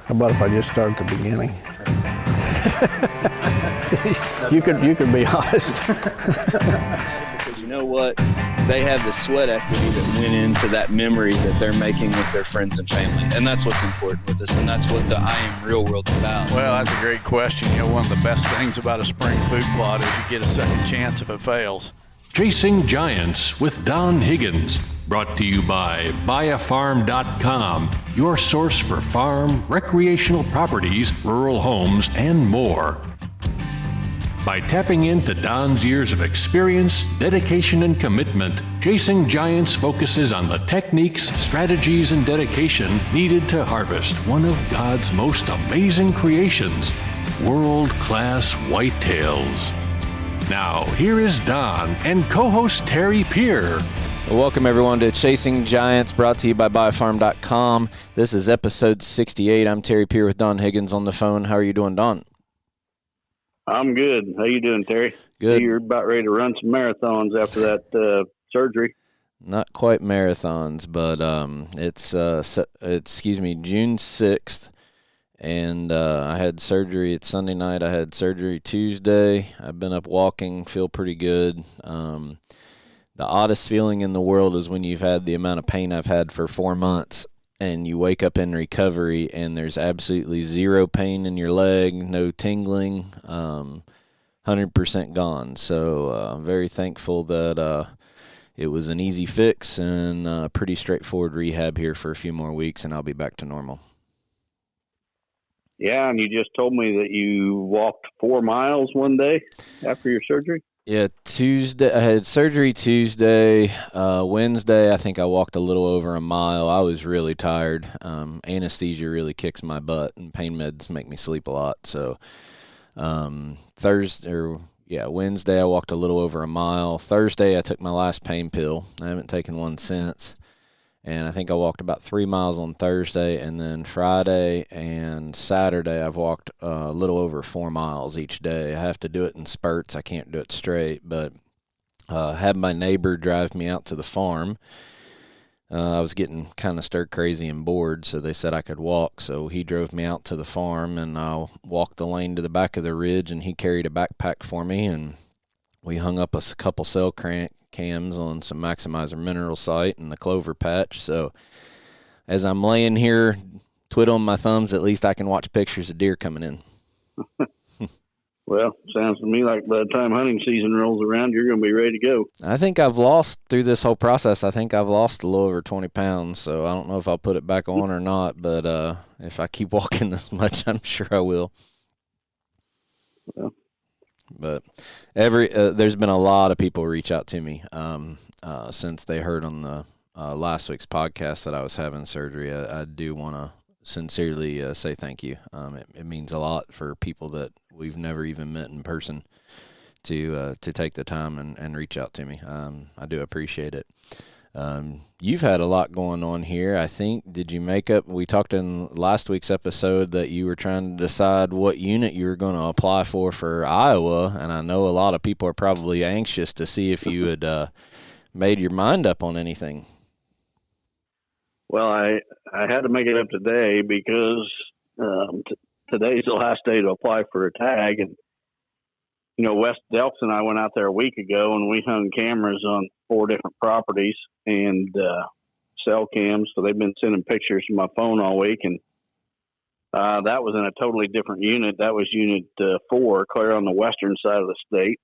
How about if I just start at the beginning? you could be honest. Because you know what? They have the sweat equity that went into that memory that they're making with their friends and family. And that's what's important with us. And that's what the I Am Real world's about. Well, that's a great question. You know, one of the best things about a spring food plot is you get a second chance if it fails. Chasing Giants with Don Higgins. Brought to you by buyafarm.com, your source for farm, recreational properties, rural homes, and more. By tapping into Don's years of experience, dedication, and commitment, Chasing Giants focuses on the techniques, strategies, and dedication needed to harvest one of God's most amazing creations, world-class whitetails. Now, here is Don and co-host Terry Peer. Welcome, everyone, to Chasing Giants, brought to you by buyafarm.com. This is episode 68. I'm Terry Peer with Don Higgins on the phone. How are you doing, Don? I'm good. How you doing, Terry? Good. You're about ready to run some marathons after that surgery. Not quite marathons, but it's June 6th, and I had surgery. It's Sunday night. I had surgery Tuesday. I've been up walking, feel pretty good. The oddest feeling in the world is when you've had the amount of pain I've had for 4 months and you wake up in recovery and there's absolutely zero pain in your leg, no tingling, 100% gone. So very thankful that it was an easy fix and pretty straightforward rehab here for a few more weeks, and I'll be back to normal. Yeah, and you just told me that you walked 4 miles one day after your surgery? Yeah, Tuesday. I had surgery Tuesday. Wednesday, I think I walked a little over a mile. I was really tired. Anesthesia really kicks my butt, and pain meds make me sleep a lot. So Wednesday, I walked a little over a mile. Thursday, I took my last pain pill. I haven't taken one since. And I think I walked about 3 miles on Thursday, and then Friday and Saturday I've walked a little over 4 miles each day. I have to do it in spurts. I can't do it straight, but had my neighbor drive me out to the farm. I was getting kind of stir crazy and bored, so they said I could walk. So he drove me out to the farm, and I walked the lane to the back of the ridge, and he carried a backpack for me, and we hung up a couple cell cams on some maximizer mineral site in the clover patch. So as I'm laying here twiddling my thumbs, at least I can watch pictures of deer coming in. Well, sounds to me like by the time hunting season rolls around, you're going to be ready to go. I think I've lost, through this whole process, I think I've lost a little over 20 pounds. So I don't know if I'll put it back on or not, but if I keep walking this much, I'm sure I will. Well, but there's been a lot of people reach out to me since they heard on the last week's podcast that I was having surgery. I do want to sincerely say thank you. It means a lot for people that we've never even met in person to take the time and reach out to me. I do appreciate it. You've had a lot going on here. I think, did you make up, we talked in last week's episode that you were trying to decide what unit you were going to apply for Iowa, and I know a lot of people are probably anxious to see if you had made your mind up on anything. Well, I had to make it up today because today's the last day to apply for a tag. And, you know, Wes Delks and I went out there a week ago, and we hung cameras on 4 different properties and cell cams. So they've been sending pictures from my phone all week. And that was in a totally different unit. That was Unit 4, clear on the western side of the state.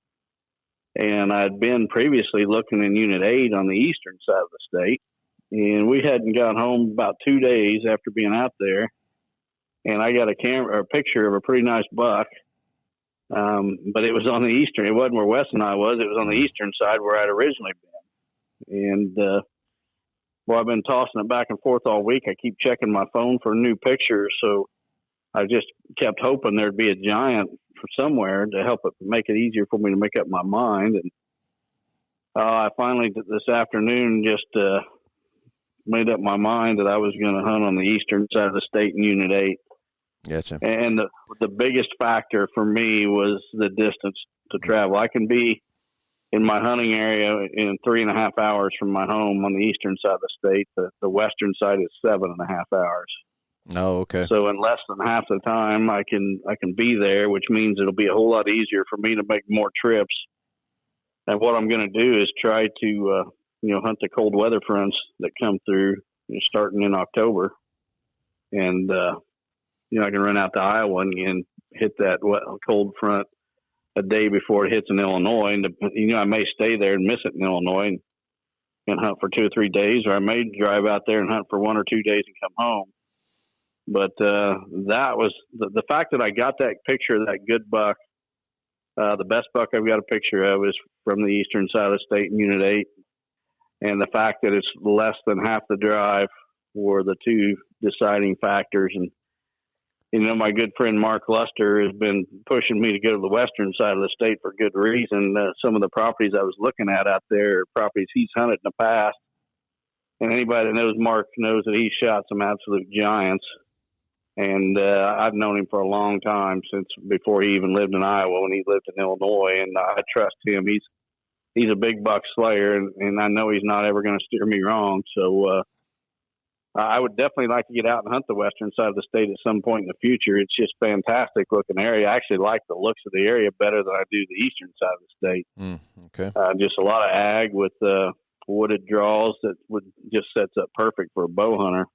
And I'd been previously looking in Unit 8 on the eastern side of the state. And we hadn't got home about 2 days after being out there. And I got a picture of a pretty nice buck. But it was on the eastern. It wasn't where Wes and I was. It was on the eastern side where I'd originally been. And, I've been tossing it back and forth all week. I keep checking my phone for new pictures. So I just kept hoping there'd be a giant for somewhere to help it make it easier for me to make up my mind. And I finally, this afternoon, just made up my mind that I was going to hunt on the eastern side of the state in Unit 8. Gotcha. And the biggest factor for me was the distance to travel. I can be in my hunting area in 3.5 hours from my home on the eastern side of the state. The western side is 7.5 hours. Oh, okay. So in less than half the time, I can be there, which means it'll be a whole lot easier for me to make more trips. And what I'm going to do is try to hunt the cold weather fronts that come through starting in October, and I can run out to Iowa and hit that cold front a day before it hits in Illinois. And I may stay there and miss it in Illinois and hunt for 2 or 3 days, or I may drive out there and hunt for 1 or 2 days and come home. But that was the fact that I got that picture of that good buck. The best buck I've got a picture of is from the eastern side of the state in Unit 8. And the fact that it's less than half the drive were the two deciding factors. And, my good friend Mark Luster has been pushing me to go to the western side of the state for good reason. Some of the properties I was looking at out there are properties he's hunted in the past. And anybody that knows Mark knows that he's shot some absolute giants. And I've known him for a long time, since before he even lived in Iowa, when he lived in Illinois. And I trust him. He's a big buck slayer, and I know he's not ever going to steer me wrong. So I would definitely like to get out and hunt the western side of the state at some point in the future. It's just fantastic looking area. I actually like the looks of the area better than I do the eastern side of the state. Okay. Just a lot of ag with wooded draws that would just sets up perfect for a bow hunter.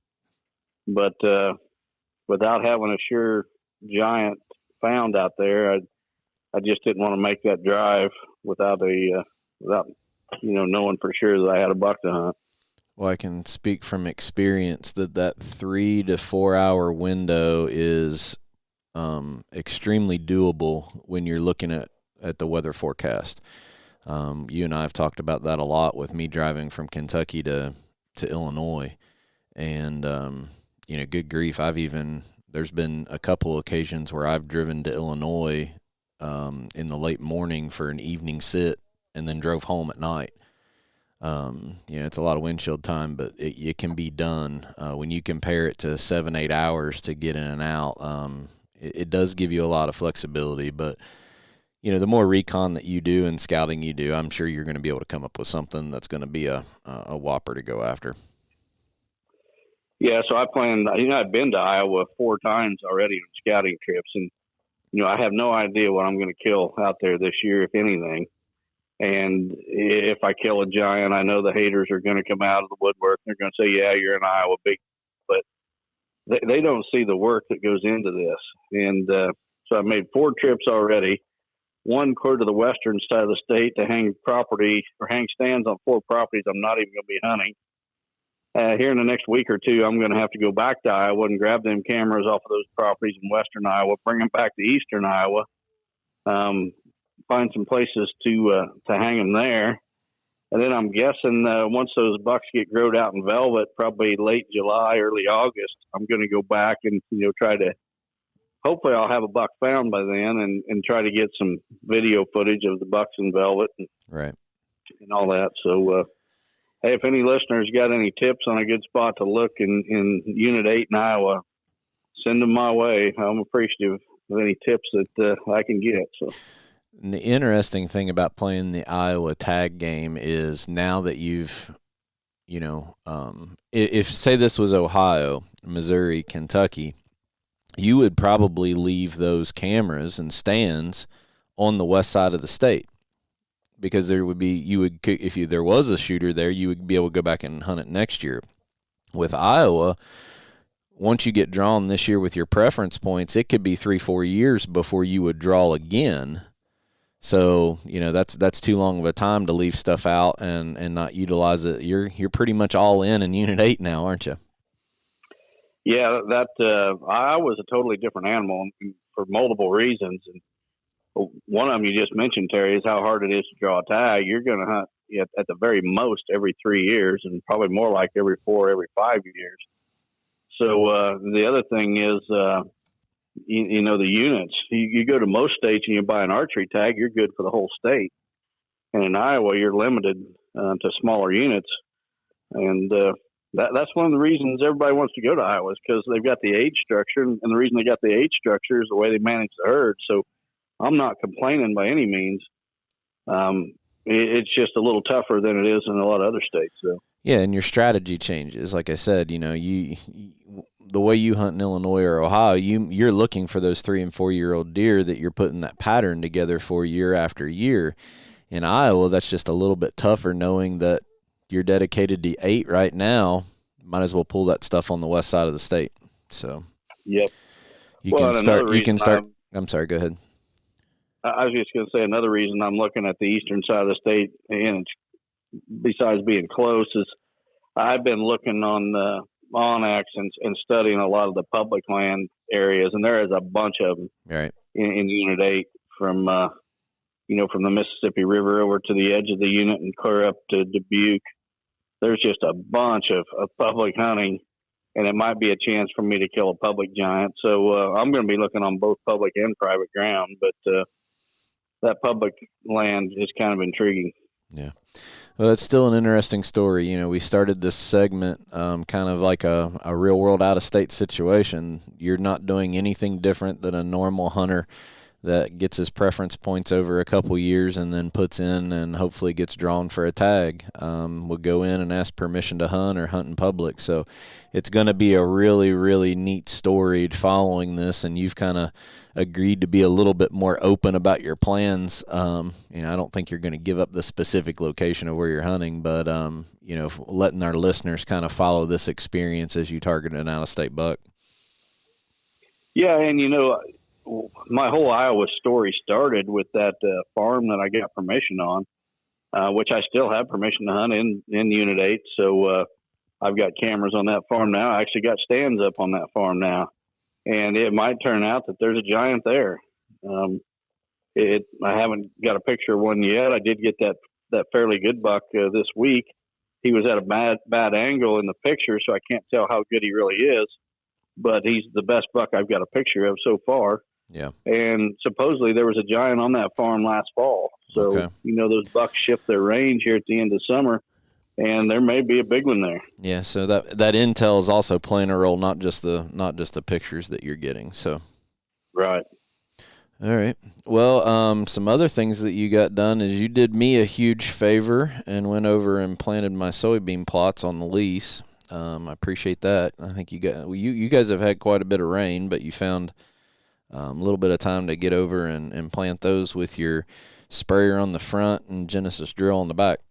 But without having a sure giant found out there, I just didn't want to make that drive without knowing for sure that I had a buck to hunt. Well, I can speak from experience that 3 to 4 hour window is extremely doable when you're looking at the weather forecast. You and I have talked about that a lot with me driving from Kentucky to Illinois, and good grief, there's been a couple occasions where I've driven to Illinois in the late morning for an evening sit and then drove home at night. It's a lot of windshield time, but it can be done. When you compare it to 7-8 hours to get in and out, it does give you a lot of flexibility. But the more recon that you do and scouting you do, I'm sure you're going to be able to come up with something that's going to be a whopper to go after. Yeah, so I planned. I've been to Iowa 4 times already on scouting trips, and I have no idea what I'm going to kill out there this year, if anything. And if I kill a giant, I know the haters are going to come out of the woodwork. They're going to say, "Yeah, you're in Iowa, big," but they don't see the work that goes into this. And so I made 4 trips already. 1 clear to the western side of the state to hang property or hang stands on 4 properties I'm not even going to be hunting. Here in the next week or 2, I'm going to have to go back to Iowa and grab them cameras off of those properties in western Iowa, bring them back to eastern Iowa, find some places to hang them there. And then I'm guessing once those bucks get growed out in velvet, probably late July, early August, I'm going to go back and try to. Hopefully, I'll have a buck found by then, and try to get some video footage of the bucks in velvet, Right, and all that. So, hey, if any listeners got any tips on a good spot to look in Unit 8 in Iowa, send them my way. I'm appreciative of any tips that I can get. So. And the interesting thing about playing the Iowa tag game is now that you've, if say this was Ohio, Missouri, Kentucky, you would probably leave those cameras and stands on the west side of the state, because there would be, if there was a shooter there, you would be able to go back and hunt it next year. With Iowa, once you get drawn this year with your preference points, it could be 3-4 years before you would draw again. So, that's too long of a time to leave stuff out and not utilize it. You're pretty much all in Unit 8 now, aren't you? Yeah, I was a totally different animal for multiple reasons. And one of them you just mentioned, Terry, is how hard it is to draw a tag. You're going to hunt at the very most every 3 years, and probably more like every 4, every 5 years. So the other thing is, the units. You go to most states and you buy an archery tag, you're good for the whole state. And in Iowa, you're limited to smaller units. And that's one of the reasons everybody wants to go to Iowa, is because they've got the age structure. And the reason they got the age structure is the way they manage the herd. So I'm not complaining by any means. It's just a little tougher than it is in a lot of other states. So. Yeah, and your strategy changes. Like I said, the way you hunt in Illinois or Ohio, you're looking for those 3 and 4 year old deer that you're putting that pattern together for year after year. In Iowa, that's just a little bit tougher, knowing that you're dedicated to 8 right now. Might as well pull that stuff on the west side of the state. So Yep. you can start. I'm I'm sorry. Go ahead. I was just going to say another reason I'm looking at the eastern side of the state, and besides being close, is I've been looking on the Monax and studying a lot of the public land areas, and there is a bunch of them Right. in Unit 8 from from the Mississippi River over to the edge of the unit and clear up to Dubuque. There's just a bunch of public hunting, and it might be a chance for me to kill a public giant. So I'm going to be looking on both public and private ground, but that public land is kind of intriguing. Yeah. Well, it's still an interesting story. You know, we started this segment kind of like a real world out of state situation. You're not doing anything different than a normal hunter that gets his preference points over a couple years and then puts in and hopefully gets drawn for a tag. Will go in and ask permission to hunt or hunt in public. So it's going to be a really, really neat story following this, and you've kind of agreed to be a little bit more open about your plans. I don't think you're going to give up the specific location of where you're hunting, but letting our listeners kind of follow this experience as you target an out-of-state buck. Yeah, and my whole Iowa story started with that farm that I got permission on, which I still have permission to hunt in Unit 8. So I've got cameras on that farm now. I actually got stands up on that farm now. And it might turn out that there's a giant there. I haven't got a picture of one yet. I did get that fairly good buck this week. He was at a bad angle in the picture, so I can't tell how good he really is. But he's the best buck I've got a picture of so far. Yeah. And supposedly there was a giant on that farm last fall. So, okay. Those bucks shift their range here at the end of summer, and there may be a big one there. Yeah. So that intel is also playing a role, not just the pictures that you're getting. So. Right. All right. Well, some other things that you got done is you did me a huge favor and went over and planted my soybean plots on the lease. I appreciate that. I think you guys have had quite a bit of rain, but you found a little bit of time to get over and plant those with your sprayer on the front and Genesis drill on the back.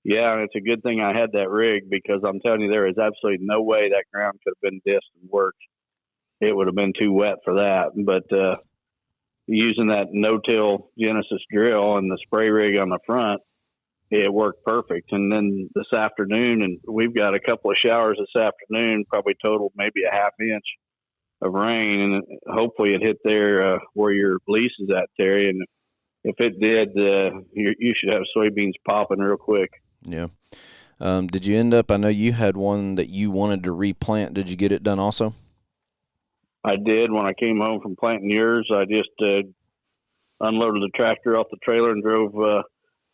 Yeah, and it's a good thing I had that rig, because I'm telling you, there is absolutely no way that ground could have been dissed and worked. It would have been too wet for that. But using that no-till Genesis drill and the spray rig on the front, it worked perfect. And then this afternoon, and we've got a couple of showers this afternoon, probably totaled maybe a half inch of rain, and hopefully it hit there where your lease is at, Terry. And if it did, you should have soybeans popping real quick. Yeah. Did you end up, I know you had one that you wanted to replant. Did you get it done also? I did. When I came home from planting yours, I just unloaded the tractor off the trailer and drove.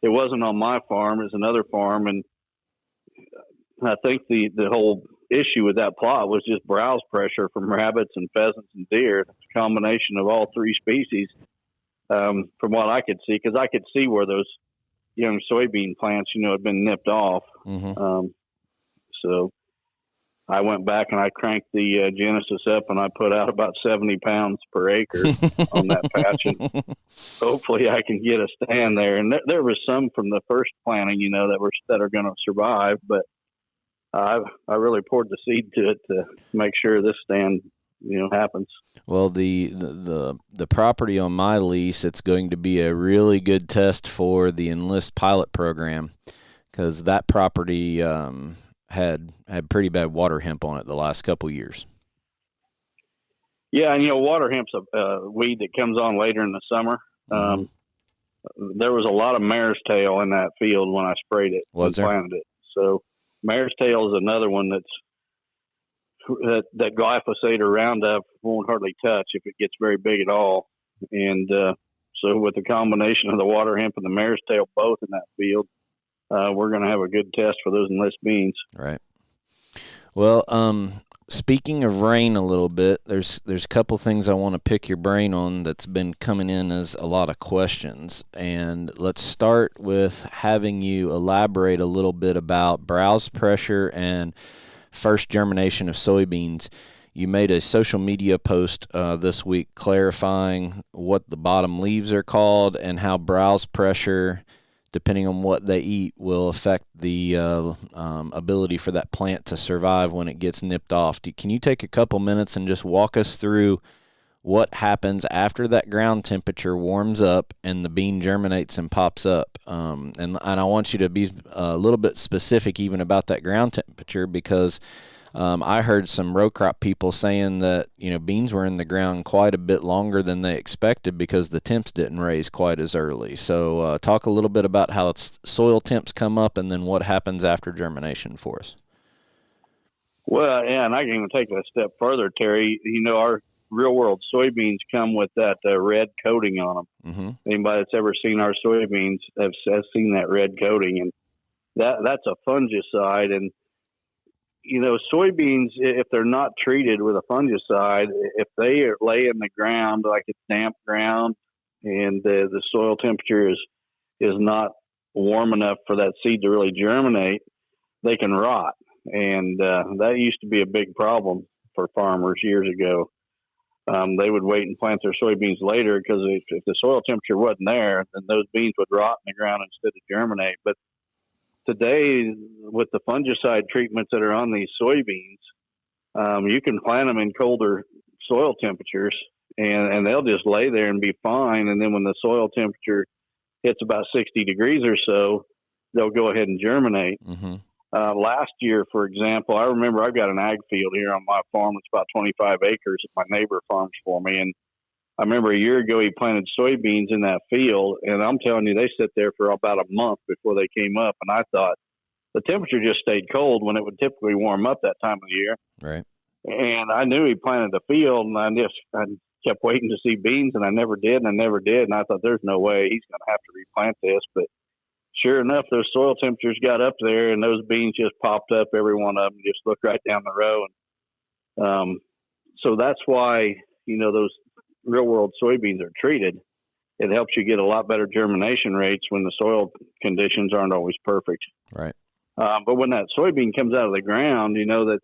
It wasn't on my farm. It was another farm. And I think the whole issue with that plot was just browse pressure from rabbits and pheasants and deer. It's a combination of all three species, from what I could see, because I could see where those young soybean plants, had been nipped off. Mm-hmm. So I went back and I cranked the Genesis up, and I put out about 70 pounds per acre on that patch. And hopefully I can get a stand there. And there was some from the first planting, that are going to survive, but I really poured the seed to it to make sure this stand, happens. Well, the property on my lease, it's going to be a really good test for the Enlist pilot program, because that property had pretty bad water hemp on it the last couple years. Yeah, and water hemp's a weed that comes on later in the summer. There was a lot of mare's tail in that field when I sprayed it and planted it. So mare's tail is another one that glyphosate or Roundup won't hardly touch if it gets very big at all. And so with the combination of the water hemp and the mare's tail both in that field, we're going to have a good test for those Enlist beans. Right. Well, speaking of rain a little bit, there's a couple things I want to pick your brain on that's been coming in as a lot of questions. And let's start with having you elaborate a little bit about browse pressure and first germination of soybeans. You made a social media post this week clarifying what the bottom leaves are called and how browse pressure, depending on what they eat, will affect the ability for that plant to survive when it gets nipped off. Can you take a couple minutes and just walk us through what happens after that ground temperature warms up and the bean germinates and pops up? And I want you to be a little bit specific even about that ground temperature, because I heard some row crop people saying that, beans were in the ground quite a bit longer than they expected because the temps didn't raise quite as early. So talk a little bit about how soil temps come up and then what happens after germination for us. Well, yeah, and I can even take it a step further, Terry. Our real-world soybeans come with that red coating on them. Mm-hmm. Anybody that's ever seen our soybeans has seen that red coating, and that's a fungicide. And soybeans, if they're not treated with a fungicide, if they lay in the ground like it's damp ground and the soil temperature is not warm enough for that seed to really germinate, they can rot. And that used to be a big problem for farmers years ago. They would wait and plant their soybeans later because if the soil temperature wasn't there, then those beans would rot in the ground instead of germinate. But today, with the fungicide treatments that are on these soybeans, you can plant them in colder soil temperatures, and they'll just lay there and be fine. And then when the soil temperature hits about 60 degrees or so, they'll go ahead and germinate. Mm-hmm. Last year, for example, I remember I've got an ag field here on my farm. It's about 25 acres that my neighbor farms for me. And I remember a year ago he planted soybeans in that field. And I'm telling you, they sit there for about a month before they came up. And I thought the temperature just stayed cold when it would typically warm up that time of the year. Right. And I knew he planted the field, and I kept waiting to see beans, and I never did. And I thought there's no way he's going to have to replant this. But sure enough, those soil temperatures got up there, and those beans just popped up. Every one of them just looked right down the row. And so that's why, those real-world soybeans are treated. It helps you get a lot better germination rates when the soil conditions aren't always perfect. Right. But when that soybean comes out of the ground, that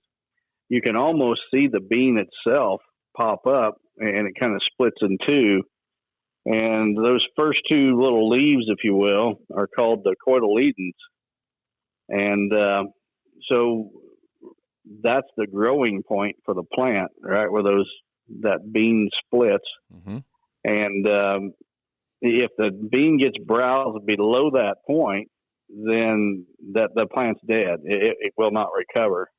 you can almost see the bean itself pop up, and it kind of splits in two. And those first two little leaves, if you will, are called the cotyledons. And so that's the growing point for the plant, right, where that bean splits. Mm-hmm. And if the bean gets browsed below that point, then the plant's dead. It will not recover.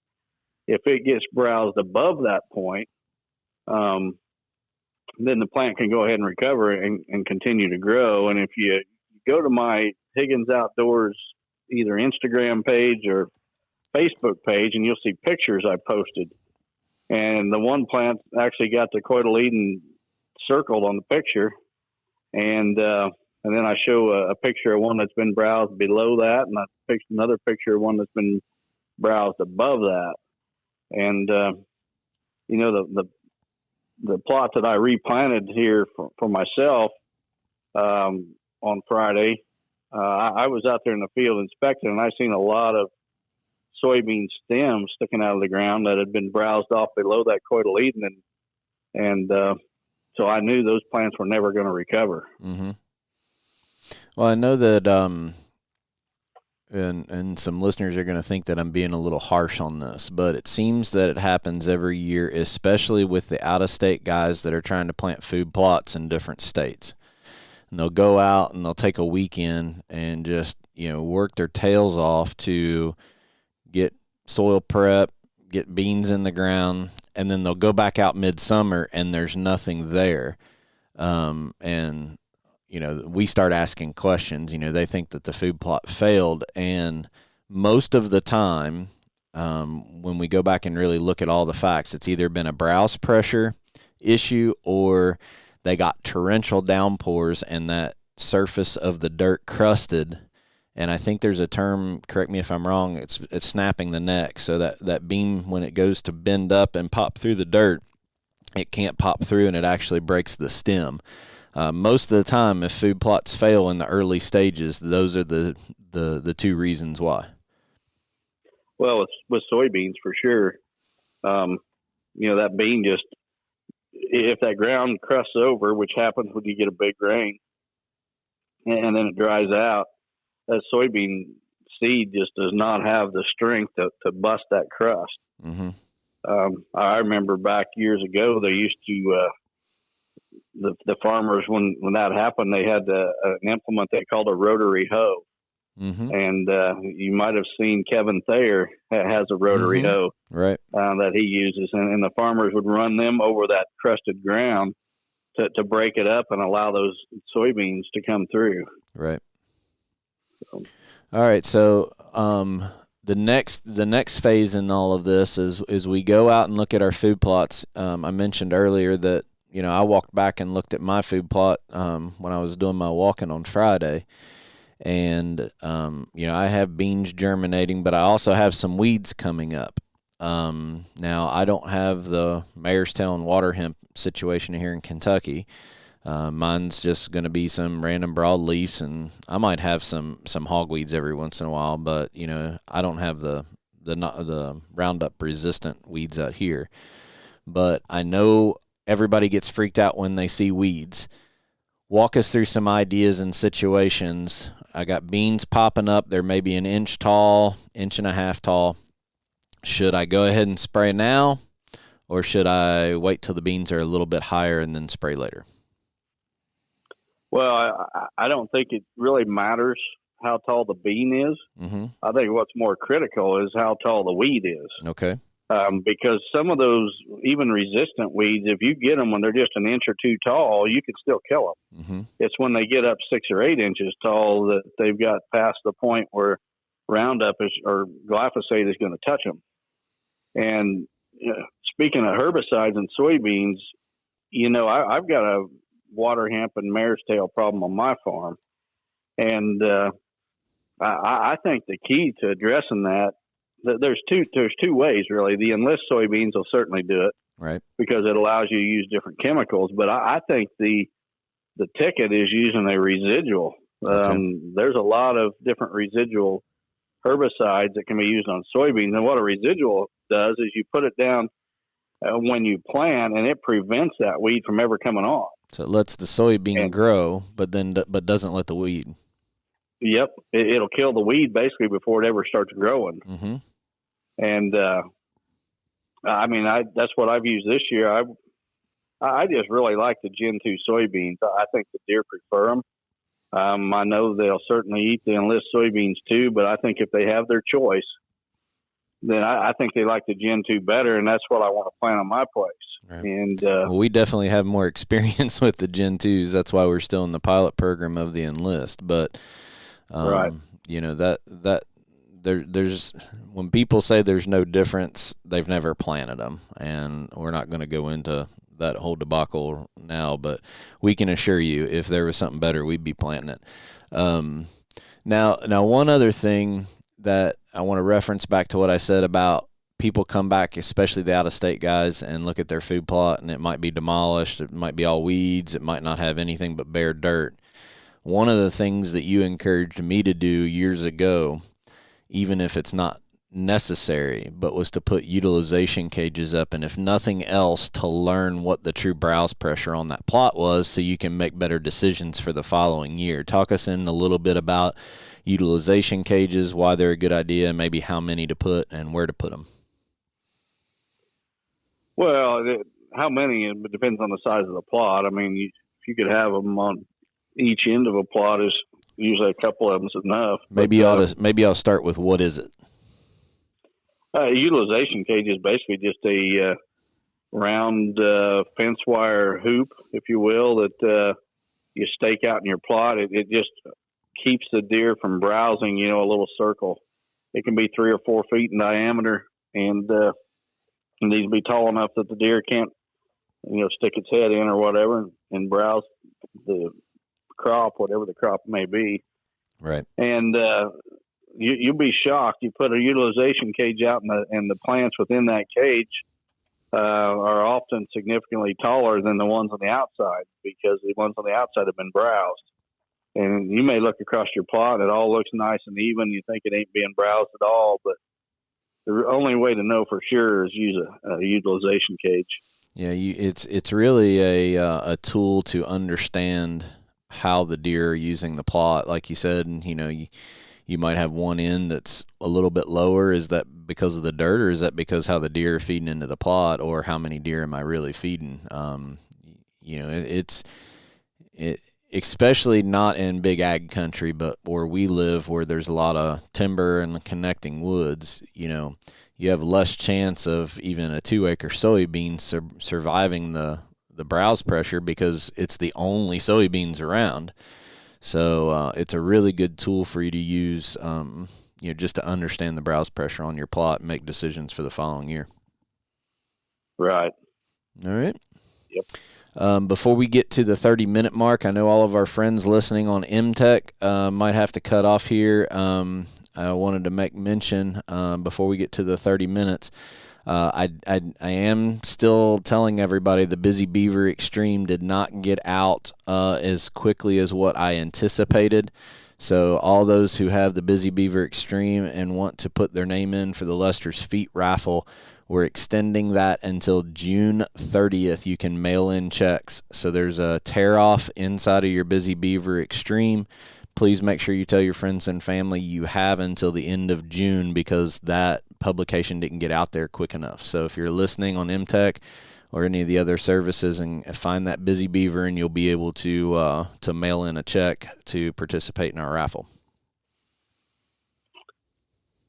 If it gets browsed above that point, then the plant can go ahead and recover and continue to grow. And if you go to my Higgins Outdoors either Instagram page or Facebook page, and you'll see pictures I posted. And the one plant actually got the cotyledon circled on the picture. And then I show a picture of one that's been browsed below that, and I picked another picture of one that's been browsed above that. And the plot that I replanted here for myself on Friday, I was out there in the field inspecting, and I seen a lot of soybean stems sticking out of the ground that had been browsed off below that cotyledon, and so I knew those plants were never going to recover. Mm-hmm. Well, I know that, and some listeners are going to think that I'm being a little harsh on this, but it seems that it happens every year, especially with the out-of-state guys that are trying to plant food plots in different states. And they'll go out and they'll take a weekend and just, work their tails off to get soil prep, get beans in the ground, and then they'll go back out midsummer and there's nothing there. And we start asking questions. They think that the food plot failed, and most of the time, when we go back and really look at all the facts, it's either been a browse pressure issue or they got torrential downpours and that surface of the dirt crusted. And I think there's a term, correct me if I'm wrong, it's snapping the neck. So that beam, when it goes to bend up and pop through the dirt, it can't pop through and it actually breaks the stem. Most of the time, if food plots fail in the early stages, those are the two reasons why. Well, it's with soybeans for sure. That bean just, if that ground crusts over, which happens when you get a big rain, and then it dries out, that soybean seed just does not have the strength to bust that crust. Mm-hmm. I remember back years ago, they used to, the farmers, when that happened, they had an implement they called a Rotary Hoe. Mm-hmm. And you might have seen Kevin Thayer has a Rotary Hoe right. That he uses. And the farmers would run them over that crusted ground to break it up and allow those soybeans to come through. Right. All right. So the next phase in all of this is we go out and look at our food plots. I mentioned earlier that, I walked back and looked at my food plot when I was doing my walking on Friday. And, I have beans germinating, but I also have some weeds coming up. Now, I don't have the mare's tail and water hemp situation here in Kentucky. Mine's just going to be some random broadleafs, and I might have some hogweeds every once in a while, but, I don't have the Roundup resistant weeds out here. But I know everybody gets freaked out when they see weeds. Walk us through some ideas and situations. I got beans popping up. They're maybe an inch tall, inch and a half tall. Should I go ahead and spray now, or should I wait till the beans are a little bit higher and then spray later? Well, I don't think it really matters how tall the bean is. Mm-hmm. I think what's more critical is how tall the weed is. Okay. Because some of those, even resistant weeds, if you get them when they're just an inch or two tall, you can still kill them. Mm-hmm. It's when they get up 6 or 8 inches tall that they've got past the point where Roundup or glyphosate is going to touch them. And speaking of herbicides and soybeans, I've got a water hemp and mare's tail problem on my farm. And I think the key to addressing that, there's two ways really. The Enlist soybeans will certainly do it, right? Because it allows you to use different chemicals. But I think the ticket is using a residual. Okay. There's a lot of different residual herbicides that can be used on soybeans, and what a residual does is you put it down when you plant, and it prevents that weed from ever coming on. So it lets the soybean grow, but doesn't let the weed. Yep, it'll kill the weed basically before it ever starts growing. Mm-hmm. And that's what I've used this year. I just really like the Gen 2 soybeans. I think the deer prefer them. I know they'll certainly eat the Enlist soybeans too, but I think if they have their choice, then I think they like the Gen 2 better, and that's what I want to plant on my place. Right. And well, we definitely have more experience with the Gen 2s. That's why we're still in the pilot program of the Enlist. But right. There's when people say there's no difference, they've never planted them, and we're not going to go into that whole debacle now. But we can assure you, if there was something better, we'd be planting it. Now, one other thing that I want to reference back to what I said about people come back, especially the out-of-state guys, and look at their food plot, and it might be demolished. It might be all weeds. It might not have anything but bare dirt. One of the things that you encouraged me to do years ago, even if it's not necessary, but was to put utilization cages up, and if nothing else, to learn what the true browse pressure on that plot was so you can make better decisions for the following year. Talk us in a little bit about utilization cages, why they're a good idea, maybe how many to put and where to put them. Well, how many, it depends on the size of the plot. I mean, if you could have them on each end of a plot, is usually a couple of them is enough. Maybe I'll start with, what is it? Utilization cage is basically just a round fence wire hoop, if you will, that you stake out in your plot. It just keeps the deer from browsing, a little circle. It can be 3 or 4 feet in diameter, and it needs to be tall enough that the deer can't, stick its head in or whatever and browse the crop, whatever the crop may be. Right. And you'll be shocked. You put a utilization cage out, and the plants within that cage are often significantly taller than the ones on the outside, because the ones on the outside have been browsed. And you may look across your plot, and it all looks nice and even. You think it ain't being browsed at all, but the only way to know for sure is use a utilization cage. Yeah, it's really a tool to understand how the deer are using the plot, like you said, and you might have one end that's a little bit lower. Is that because of the dirt, or is that because how the deer are feeding into the plot, or how many deer am I really feeding? It's especially not in big ag country, but where we live, where there's a lot of timber and connecting woods. You have less chance of even a 2-acre soybean surviving the browse pressure because it's the only soybeans around. So it's a really good tool for you to use, just to understand the browse pressure on your plot and make decisions for the following year. Right. All right. Yep. Before we get to the 30-minute mark, I know all of our friends listening on MTech might have to cut off here. I wanted to make mention before we get to the 30 minutes. I am still telling everybody the Busy Beaver Extreme did not get out as quickly as what I anticipated. So all those who have the Busy Beaver Extreme and want to put their name in for the Lester's Feet raffle, we're extending that until June 30th. You can mail in checks. So there's a tear-off inside of your Busy Beaver Extreme. Please make sure you tell your friends and family you have until the end of June, because that publication didn't get out there quick enough. So if you're listening on MTech or any of the other services, and find that Busy Beaver, and you'll be able to mail in a check to participate in our raffle.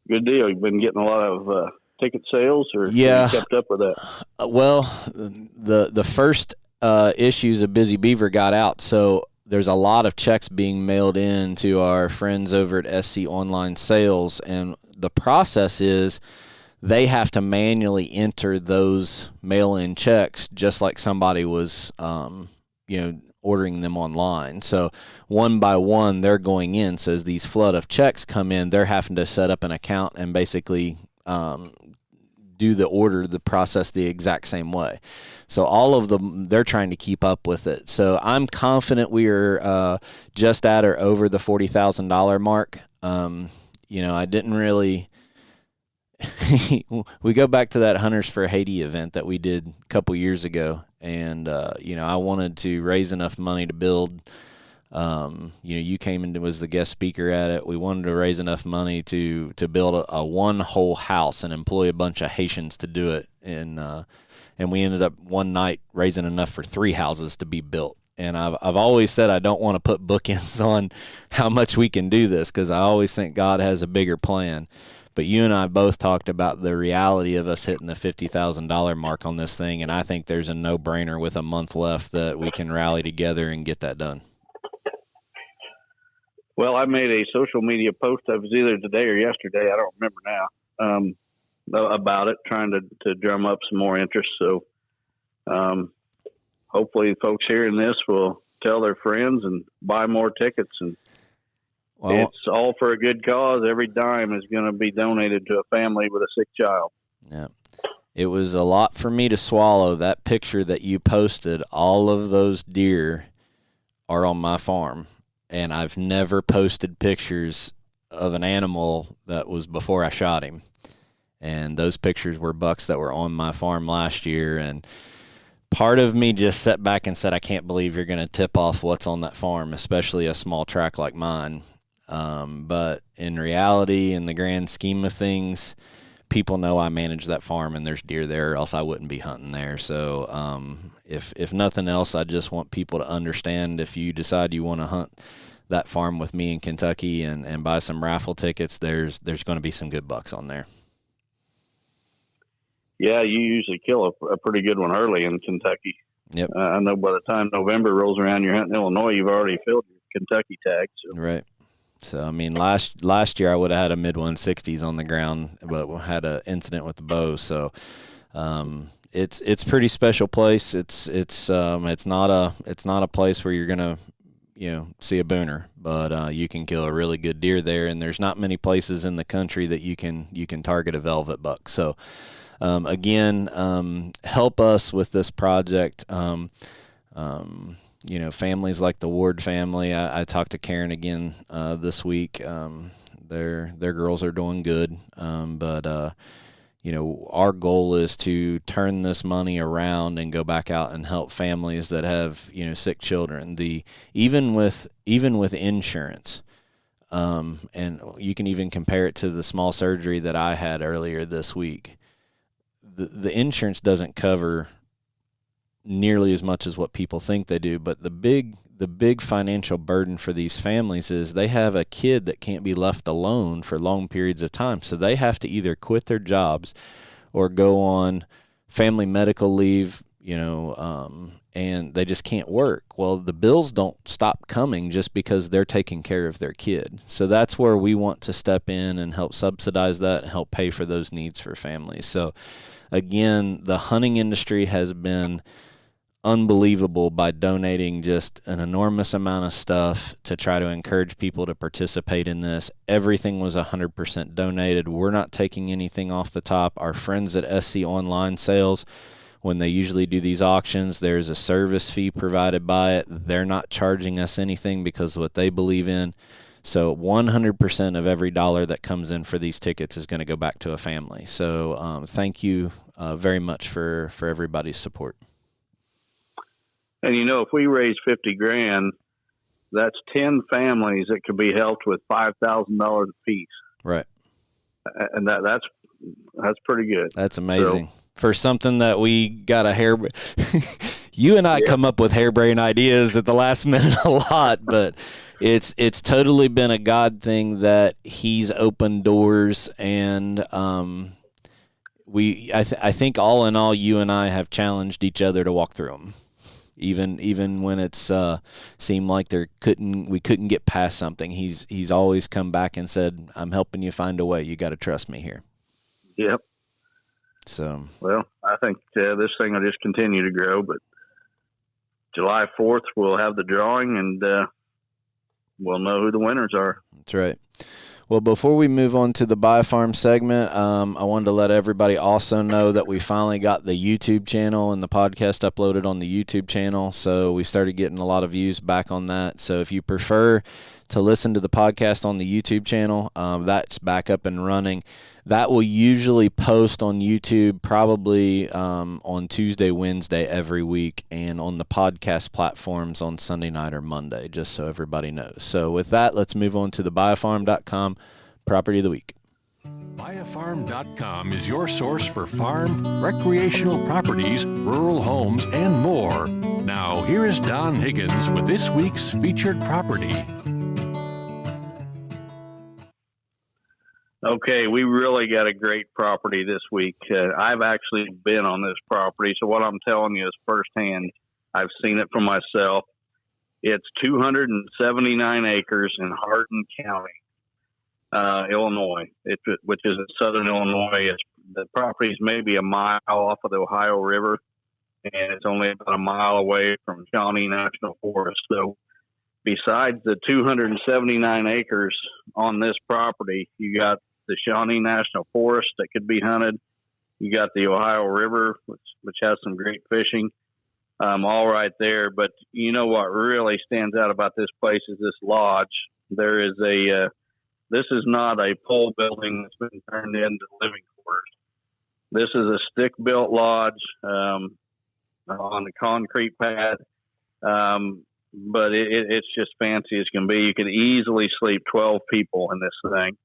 Good deal. You've been getting a lot of ticket sales, or yeah, have you kept up with that? Well, the first issues of Busy Beaver got out, so there's a lot of checks being mailed in to our friends over at SC Online Sales, and the process is they have to manually enter those mail-in checks just like somebody was, ordering them online. So one by one, they're going in. So as these flood of checks come in, they're having to set up an account and basically do the process the exact same way. So all of them, they're trying to keep up with it. So I'm confident we are just at or over the $40,000 mark. I didn't really we go back to that Hunters for Haiti event that we did a couple years ago, and I wanted to raise enough money to build. You came and was the guest speaker at it. We wanted to raise enough money to build a one whole house and employ a bunch of Haitians to do it, and we ended up one night raising enough for 3 houses to be built. And I've always said I don't want to put bookends on how much we can do this, because I always think God has a bigger plan. But you and I both talked about the reality of us hitting the $50,000 mark on this thing, and I think there's a no-brainer with a month left that we can rally together and get that done. Well, I made a social media post. It was either today or yesterday, I don't remember now, about it, trying to drum up some more interest. So hopefully folks hearing this will tell their friends and buy more tickets. And it's all for a good cause. Every dime is going to be donated to a family with a sick child. Yeah. It was a lot for me to swallow. That picture that you posted, all of those deer are on my farm. And I've never posted pictures of an animal that was before I shot him. And those pictures were bucks that were on my farm last year. And part of me just sat back and said, I can't believe you're going to tip off what's on that farm, especially a small tract like mine. But in reality, in the grand scheme of things, people know I manage that farm and there's deer there, or else I wouldn't be hunting there. So if nothing else, I just want people to understand, if you decide you want to hunt that farm with me in Kentucky and buy some raffle tickets, there's going to be some good bucks on there. Yeah, you usually kill a pretty good one early in Kentucky. Yep. I know by the time November rolls around, you're hunting Illinois, you've already filled your Kentucky tag. So. Right. So, I mean, last year I would have had a mid-160s on the ground, but had an incident with the bow. So, it's pretty special place. It's not a place where you're gonna see a booner, but you can kill a really good deer there, and there's not many places in the country that you can target a velvet buck. So, again, help us with this project. Families like the Ward family. I talked to Karen again this week. Their girls are doing good, but our goal is to turn this money around and go back out and help families that have, sick children. Even with insurance, and you can even compare it to the small surgery that I had earlier this week. The insurance doesn't cover nearly as much as what people think they do, but the big financial burden for these families is they have a kid that can't be left alone for long periods of time. So they have to either quit their jobs or go on family medical leave, and they just can't work. Well, the bills don't stop coming just because they're taking care of their kid. So that's where we want to step in and help subsidize that and help pay for those needs for families. So again, the hunting industry has been unbelievable by donating just an enormous amount of stuff to try to encourage people to participate in this. Everything was 100% donated. We're not taking anything off the top. Our friends at SC Online Sales, when they usually do these auctions, there's a service fee provided by it. They're not charging us anything because of what they believe in. So 100% of every dollar that comes in for these tickets is going to go back to a family. So thank you very much for everybody's support. And if we raise $50,000, that's 10 families that could be helped with $5,000 a piece. Right. And that's pretty good. That's amazing. So, for something that we got you and I come up with harebrained ideas at the last minute a lot, but it's totally been a God thing that He's opened doors, and I think all in all, you and I have challenged each other to walk through them. Even when it's seemed like we couldn't get past something, he's always come back and said, "I'm helping you find a way. You got to trust me here." Yep. So, well, I think this thing will just continue to grow. But July 4th, we'll have the drawing, and we'll know who the winners are. That's right. Well, before we move on to the Biofarm segment, I wanted to let everybody also know that we finally got the YouTube channel and the podcast uploaded on the YouTube channel. So we started getting a lot of views back on that. So if you prefer to listen to the podcast on the YouTube channel, that's back up and running. That will usually post on YouTube probably on Tuesday, Wednesday every week, and on the podcast platforms on Sunday night or Monday, just so everybody knows. So with that, let's move on to the biofarm.com property of the week. Biofarm.com is your source for farm, recreational properties, rural homes, and more. Now, here is Don Higgins with this week's featured property. Okay, we really got a great property this week. I've actually been on this property, so what I'm telling you is firsthand. I've seen it for myself. It's 279 acres in Hardin County, Illinois, which is in southern Illinois. The property is maybe a mile off of the Ohio River, and it's only about a mile away from Shawnee National Forest. So besides the 279 acres on this property, you got the Shawnee National Forest that could be hunted. You got the Ohio River, which has some great fishing, all right there. But what really stands out about this place is this lodge. There is this is not a pole building that's been turned into living quarters. This is a stick-built lodge on a concrete pad. But it's just fancy as can be. You could easily sleep 12 people in this thing.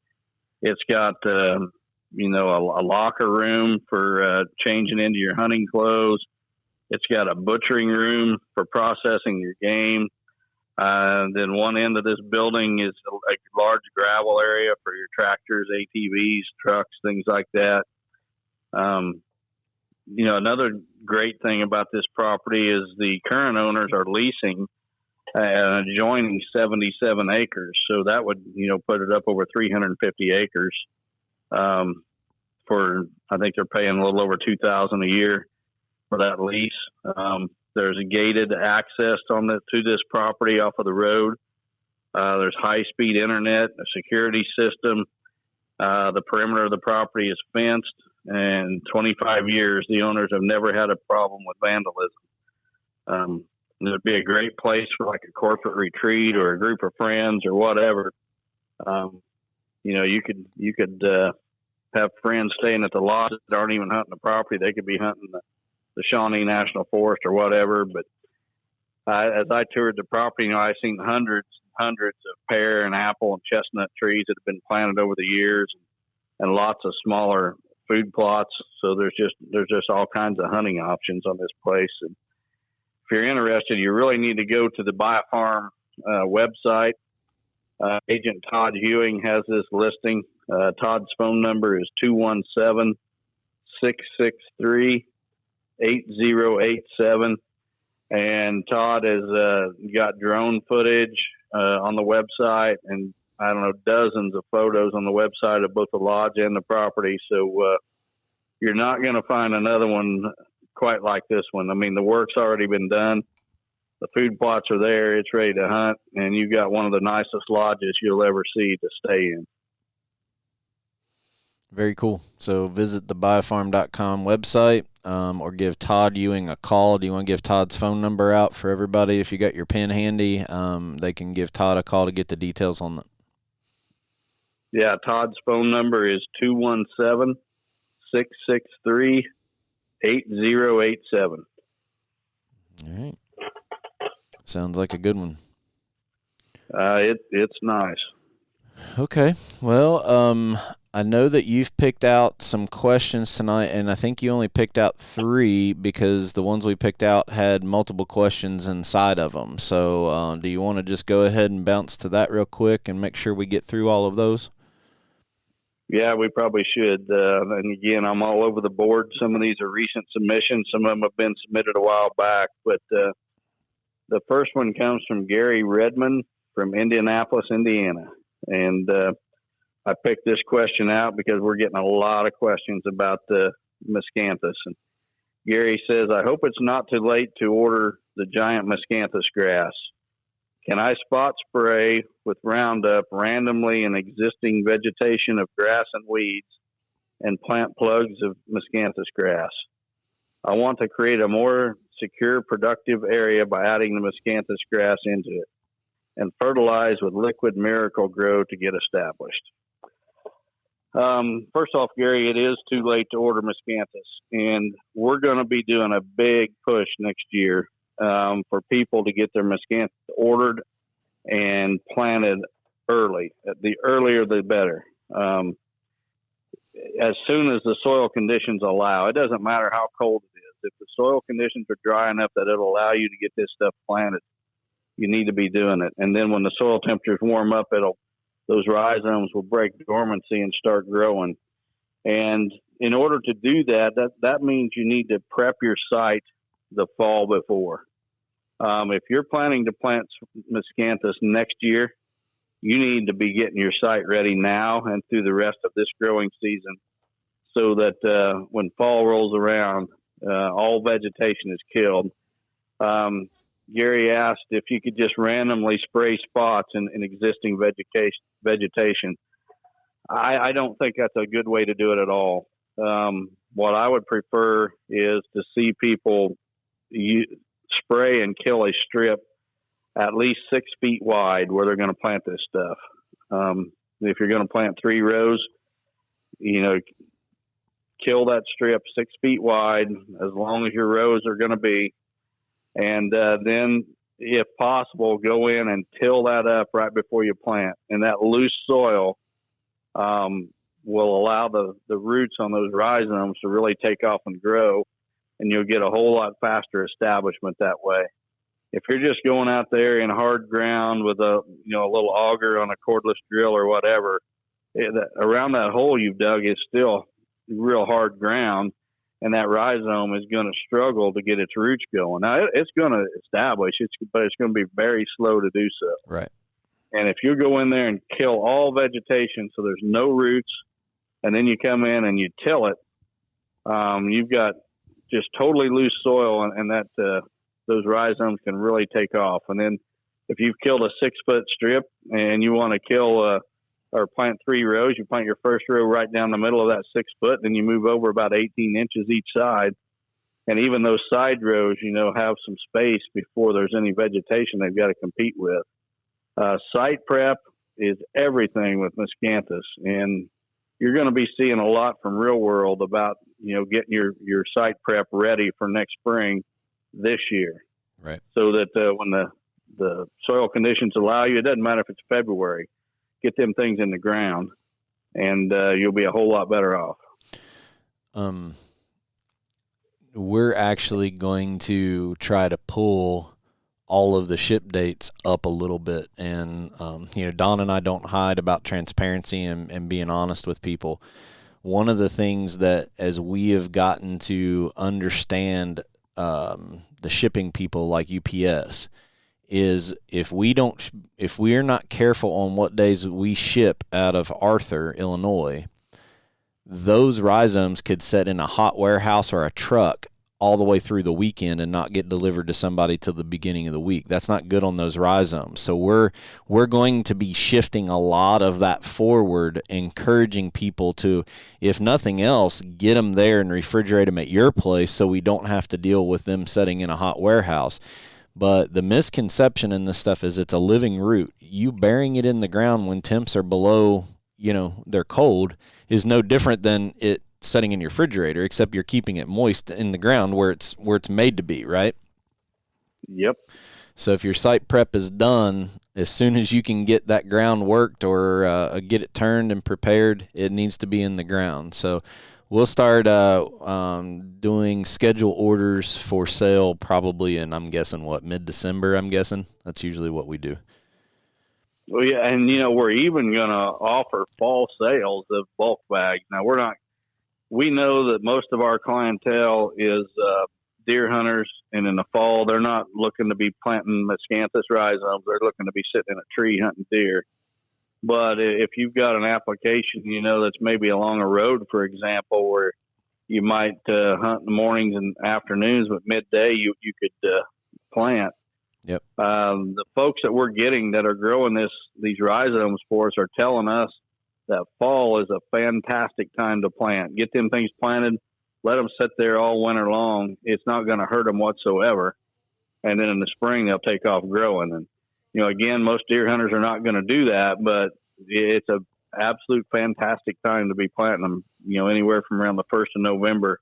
It's got, a locker room for changing into your hunting clothes. It's got a butchering room for processing your game. Then one end of this building is a large gravel area for your tractors, ATVs, trucks, things like that. Another great thing about this property is the current owners are leasing adjoining 77 acres. So that would, put it up over 350 acres. I think they're paying a little over $2,000 a year for that lease. There's a gated access to this property off of the road. There's high-speed internet, a security system. The perimeter of the property is fenced, and 25 years, the owners have never had a problem with vandalism. It'd be a great place for like a corporate retreat or a group of friends or whatever. You could have friends staying at the lodge that aren't even hunting the property. They could be hunting the Shawnee National Forest or whatever. But as I toured the property, I seen hundreds and hundreds of pear and apple and chestnut trees that have been planted over the years, and lots of smaller food plots. So there's just all kinds of hunting options on this place. And if you're interested, you really need to go to the Buy a Farm website. Agent Todd Hewing has this listing. Todd's phone number is 217-663-8087. And Todd has got drone footage on the website, and I don't know, dozens of photos on the website of both the lodge and the property. So you're not going to find another one quite like this one. I mean, the work's already been done. The food plots are there. It's ready to hunt, and you've got one of the nicest lodges you'll ever see to stay in. Very cool. So visit the buyfarm.com website, or give Todd Ewing a call. Do you want to give Todd's phone number out for everybody? If you got your pen handy, they can give Todd a call to get the details on that. Yeah, Todd's phone number is 217-663-8087. All right. Sounds like a good one. It's nice. Okay. Well, I know that you've picked out some questions tonight, and I think you only picked out 3 because the ones we picked out had multiple questions inside of them. So do you want to just go ahead and bounce to that real quick and make sure we get through all of those? Yeah, we probably should. And again, I'm all over the board. Some of these are recent submissions. Some of them have been submitted a while back. But the first one comes from Gary Redmond from Indianapolis, Indiana. And I picked this question out because we're getting a lot of questions about the miscanthus. And Gary says, I hope it's not too late to order the giant miscanthus grass. Can I spot spray with Roundup randomly in existing vegetation of grass and weeds and plant plugs of miscanthus grass? I want to create a more secure, productive area by adding the miscanthus grass into it and fertilize with liquid Miracle Grow to get established. First off, Gary, it is too late to order miscanthus, and we're going to be doing a big push next year for people to get their miscanthus ordered and planted early. The earlier, the better. As soon as the soil conditions allow, it doesn't matter how cold it is. If the soil conditions are dry enough that it'll allow you to get this stuff planted, you need to be doing it. And then when the soil temperatures warm up, those rhizomes will break dormancy and start growing. And in order to do that means you need to prep your site the fall before. If you're planning to plant miscanthus next year, you need to be getting your site ready now and through the rest of this growing season so that when fall rolls around, all vegetation is killed. Gary asked if you could just randomly spray spots in existing vegetation. I don't think that's a good way to do it at all. What I would prefer is to see people spray and kill a strip at least 6 feet wide where they're going to plant this stuff. If you're going to plant 3 rows, kill that strip 6 feet wide as long as your rows are going to be. And then, if possible, go in and till that up right before you plant. And that loose soil will allow the roots on those rhizomes to really take off and grow, and you'll get a whole lot faster establishment that way. If you're just going out there in hard ground with a little auger on a cordless drill or whatever, around that hole you've dug is still real hard ground. And that rhizome is going to struggle to get its roots going. Now, it's going to establish, but it's going to be very slow to do so. Right. And if you go in there and kill all vegetation so there's no roots, and then you come in and you till it, you've got just totally loose soil, and that those rhizomes can really take off. And then if you've killed a 6-foot strip and you want to kill or plant 3 rows, you plant your first row right down the middle of that 6 foot, then you move over about 18 inches each side. And even those side rows, have some space before there's any vegetation they've got to compete with. Site prep is everything with miscanthus. And you're going to be seeing a lot from Real World about, getting your site prep ready for next spring this year. Right. So that when the soil conditions allow you, it doesn't matter if it's February, get them things in the ground, and you'll be a whole lot better off. We're actually going to try to pull all of the ship dates up a little bit. And, Don and I don't hide about transparency and being honest with people. One of the things that, as we have gotten to understand the shipping people like UPS, is if we're not careful on what days we ship out of Arthur, Illinois, those rhizomes could sit in a hot warehouse or a truck all the way through the weekend and not get delivered to somebody till the beginning of the week. That's not good on those rhizomes. So we're going to be shifting a lot of that forward, encouraging people to, if nothing else, get them there and refrigerate them at your place so we don't have to deal with them sitting in a hot warehouse. But the misconception in this stuff is it's a living root. You burying it in the ground when temps are below, they're cold, is no different than it setting in your refrigerator, except you're keeping it moist in the ground where it's made to be, right? Yep. So if your site prep is done, as soon as you can get that ground worked or get it turned and prepared, it needs to be in the ground. So we'll start doing schedule orders for sale probably in, I'm guessing, mid-December, I'm guessing. That's usually what we do. Well, yeah, and, we're even going to offer fall sales of bulk bags. Now, we know that most of our clientele is deer hunters, and in the fall, they're not looking to be planting miscanthus rhizomes. They're looking to be sitting in a tree hunting deer. But if you've got an application, that's maybe along a road, for example, where you might hunt in the mornings and afternoons, but midday you could plant. Yep. The folks that we're getting that are growing these rhizomes for us are telling us that fall is a fantastic time to plant. Get them things planted, let them sit there all winter long. It's not going to hurt them whatsoever. And then in the spring, they'll take off growing. And, again, most deer hunters are not going to do that, but it's a absolute fantastic time to be planting them, anywhere from around the 1st of November,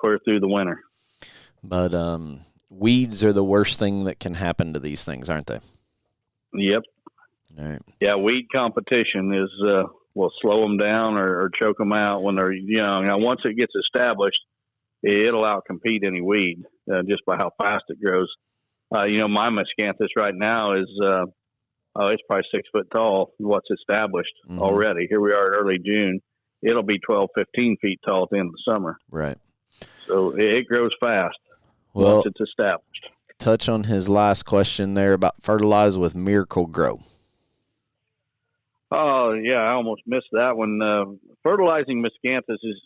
clear through the winter. But weeds are the worst thing that can happen to these things, aren't they? Yep. All right. Yeah, weed competition will slow them down or choke them out when they're young. Now, once it gets established, it'll outcompete any weed just by how fast it grows. My miscanthus right now is it's probably 6 foot tall. What's established already? Here we are in early June. It'll be 12, 15 feet tall at the end of the summer. Right. So it grows fast Well, once it's established. Touch on his last question there about fertilize with Miracle Grow. Oh, yeah, I almost missed that one. Fertilizing Miscanthus is,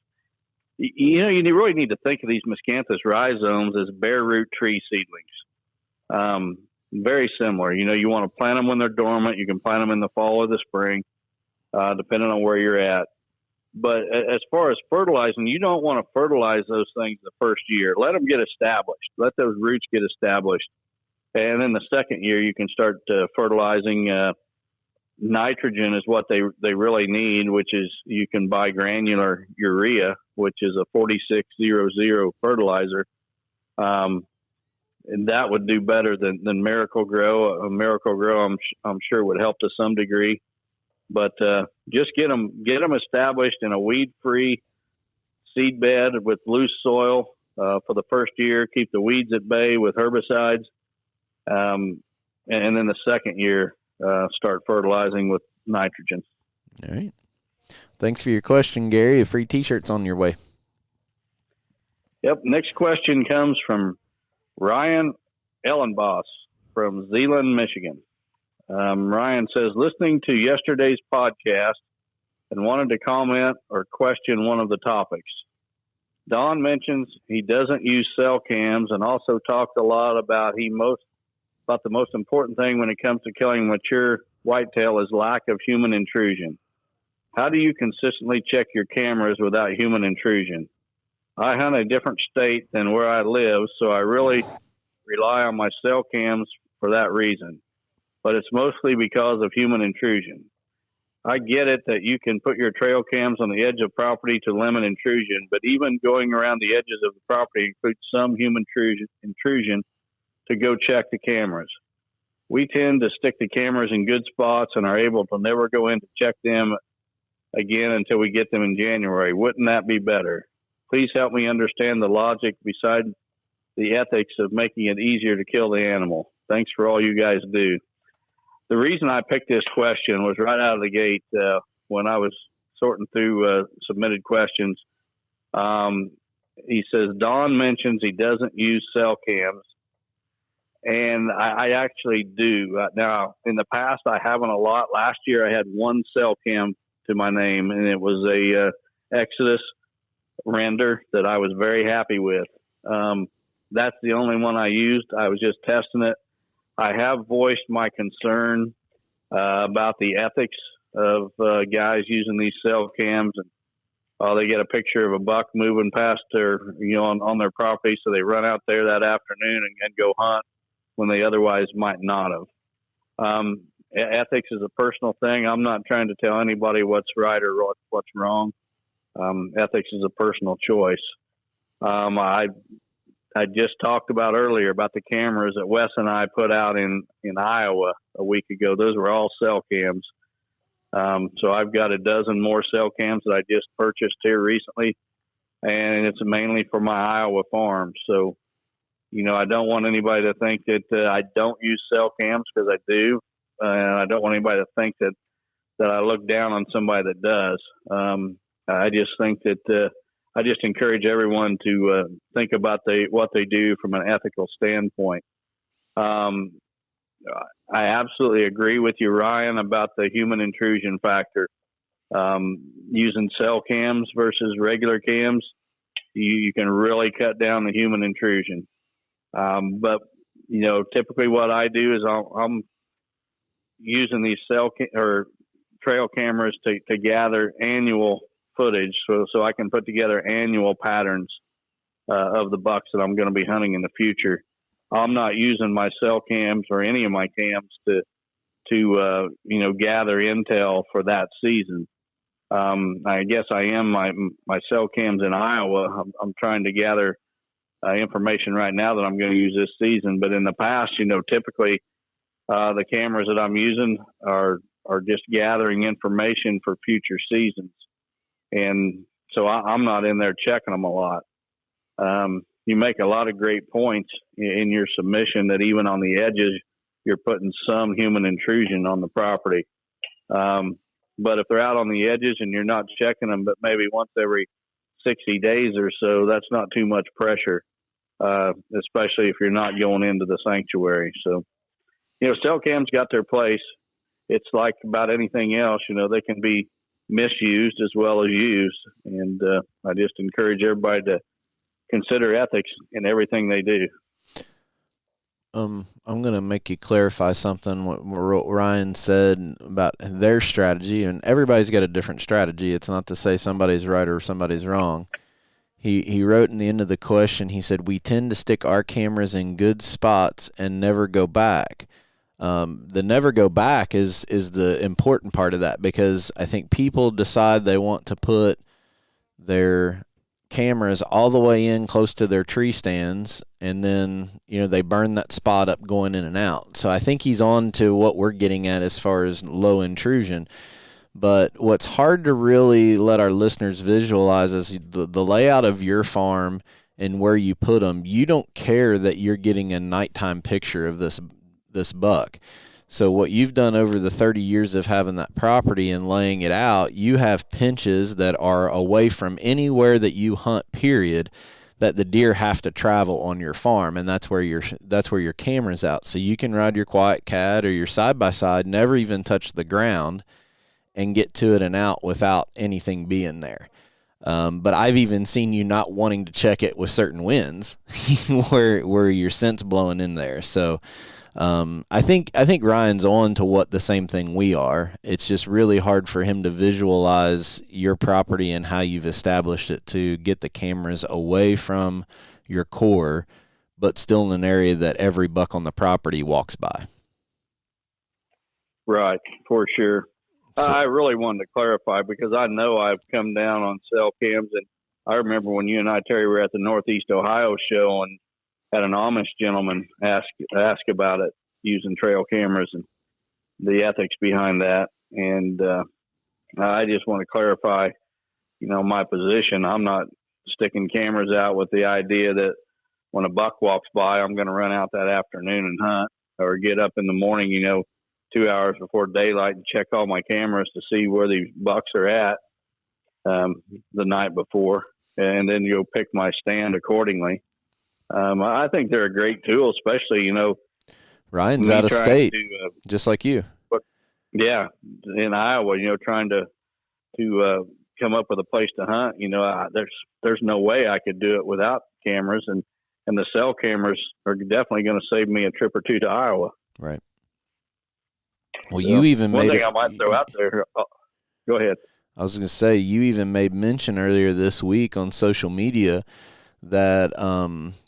you really need to think of these Miscanthus rhizomes as bare root tree seedlings. Very similar. You want to plant them when they're dormant. You can plant them in the fall or the spring, depending on where you're at. But as far as fertilizing, you don't want to fertilize those things the first year. Let them get established. Let those roots get established. And then the second year, you can start fertilizing. Nitrogen is what they really need, which is you can buy granular urea, which is a 4600 fertilizer. And that would do better than Miracle Grow. Miracle Grow, I'm sure, would help to some degree. But just get them established in a weed-free seed bed with loose soil for the first year. Keep the weeds at bay with herbicides, and then the second year start fertilizing with nitrogen. All right. Thanks for your question, Gary. A free T-shirt's on your way. Yep. Next question comes from Ryan Ellenboss from Zeeland, Michigan. Ryan says, listening to yesterday's podcast and wanted to comment or question one of the topics. Don mentions he doesn't use cell cams and also talks a lot about the most important thing when it comes to killing mature whitetail is lack of human intrusion. How do you consistently check your cameras without human intrusion? I hunt a different state than where I live, so I really rely on my cell cams for that reason. But it's mostly because of human intrusion. I get it that you can put your trail cams on the edge of property to limit intrusion, but even going around the edges of the property includes some human intrusion to go check the cameras. We tend to stick the cameras in good spots and are able to never go in to check them again until we get them in January. Wouldn't that be better? Please help me understand the logic beside the ethics of making it easier to kill the animal. Thanks for all you guys do. The reason I picked this question was right out of the gate when I was sorting through submitted questions. He says, Don mentions he doesn't use cell cams, and I actually do. Now, in the past, I haven't a lot. Last year, I had one cell cam to my name, and it was a Exodus render that I was very happy with. That's the only one I used. I was just testing it. I have voiced my concern about the ethics of guys using these cell cams, and they get a picture of a buck moving past their, on their property, so they run out there that afternoon and go hunt when they otherwise might not have. Ethics is a personal thing. I'm not trying to tell anybody what's right or what's wrong. Ethics is a personal choice. I just talked about earlier about the cameras that Wes and I put out in Iowa a week ago. Those were all cell cams. So I've got a dozen more cell cams that I just purchased here recently, and it's mainly for my Iowa farm. So, I don't want anybody to think that I don't use cell cams, because I do. And I don't want anybody to think that I look down on somebody that does. I just think that I just encourage everyone to think about what they do from an ethical standpoint. I absolutely agree with you, Ryan, about the human intrusion factor. Using cell cams versus regular cams, you can really cut down the human intrusion. But typically what I do is I'm using these trail cameras to gather annual footage, so I can put together annual patterns of the bucks that I'm going to be hunting in the future. I'm not using my cell cams or any of my cams to gather intel for that season. I guess I am my cell cams in Iowa. I'm trying to gather information right now that I'm going to use this season. But in the past, typically the cameras that I'm using are just gathering information for future seasons. And so I'm not in there checking them a lot. You make a lot of great points in your submission that even on the edges, you're putting some human intrusion on the property. But if they're out on the edges and you're not checking them, but maybe once every 60 days or so, that's not too much pressure, especially if you're not going into the sanctuary. So, cell cams got their place. It's like about anything else, they can be misused as well as used. And I just encourage everybody to consider ethics in everything they do. I'm going to make you clarify something what Ryan said about their strategy, and everybody's got a different strategy. It's not to say somebody's right or somebody's wrong. He wrote in the end of the question, he said, we tend to stick our cameras in good spots and never go back. The never go back is the important part of that, because I think people decide they want to put their cameras all the way in close to their tree stands, and then they burn that spot up going in and out. So I think he's on to what we're getting at as far as low intrusion. But what's hard to really let our listeners visualize is the layout of your farm and where you put them. You don't care that you're getting a nighttime picture of this buck. So what you've done over the 30 years of having that property and laying it out, you have pinches that are away from anywhere that you hunt, period, that the deer have to travel on your farm, and that's where your camera's out. So you can ride your Quiet Cat or your side-by-side, never even touch the ground, and get to it and out without anything being there. But I've even seen you not wanting to check it with certain winds where your scent's blowing in there. So I think Ryan's on to what the same thing we are. It's just really hard for him to visualize your property and how you've established it to get the cameras away from your core, but still in an area that every buck on the property walks by. Right, for sure. I really wanted to clarify because I know I've come down on cell cams, and I remember when you and I, Terry, were at the Northeast Ohio show and had an Amish gentleman ask about it using trail cameras and the ethics behind that. And I just want to clarify, my position. I'm not sticking cameras out with the idea that when a buck walks by, I'm going to run out that afternoon and hunt, or get up in the morning, 2 hours before daylight and check all my cameras to see where these bucks are at the night before, and then you'll pick my stand accordingly. I think they're a great tool, especially, Ryan's out of state, to, just like you. Yeah, in Iowa, trying to come up with a place to hunt. There's no way I could do it without cameras, and the cell cameras are definitely going to save me a trip or two to Iowa. Right. Well, you even one made thing I might throw out there. Go ahead. I was going to say, you even made mention earlier this week on social media that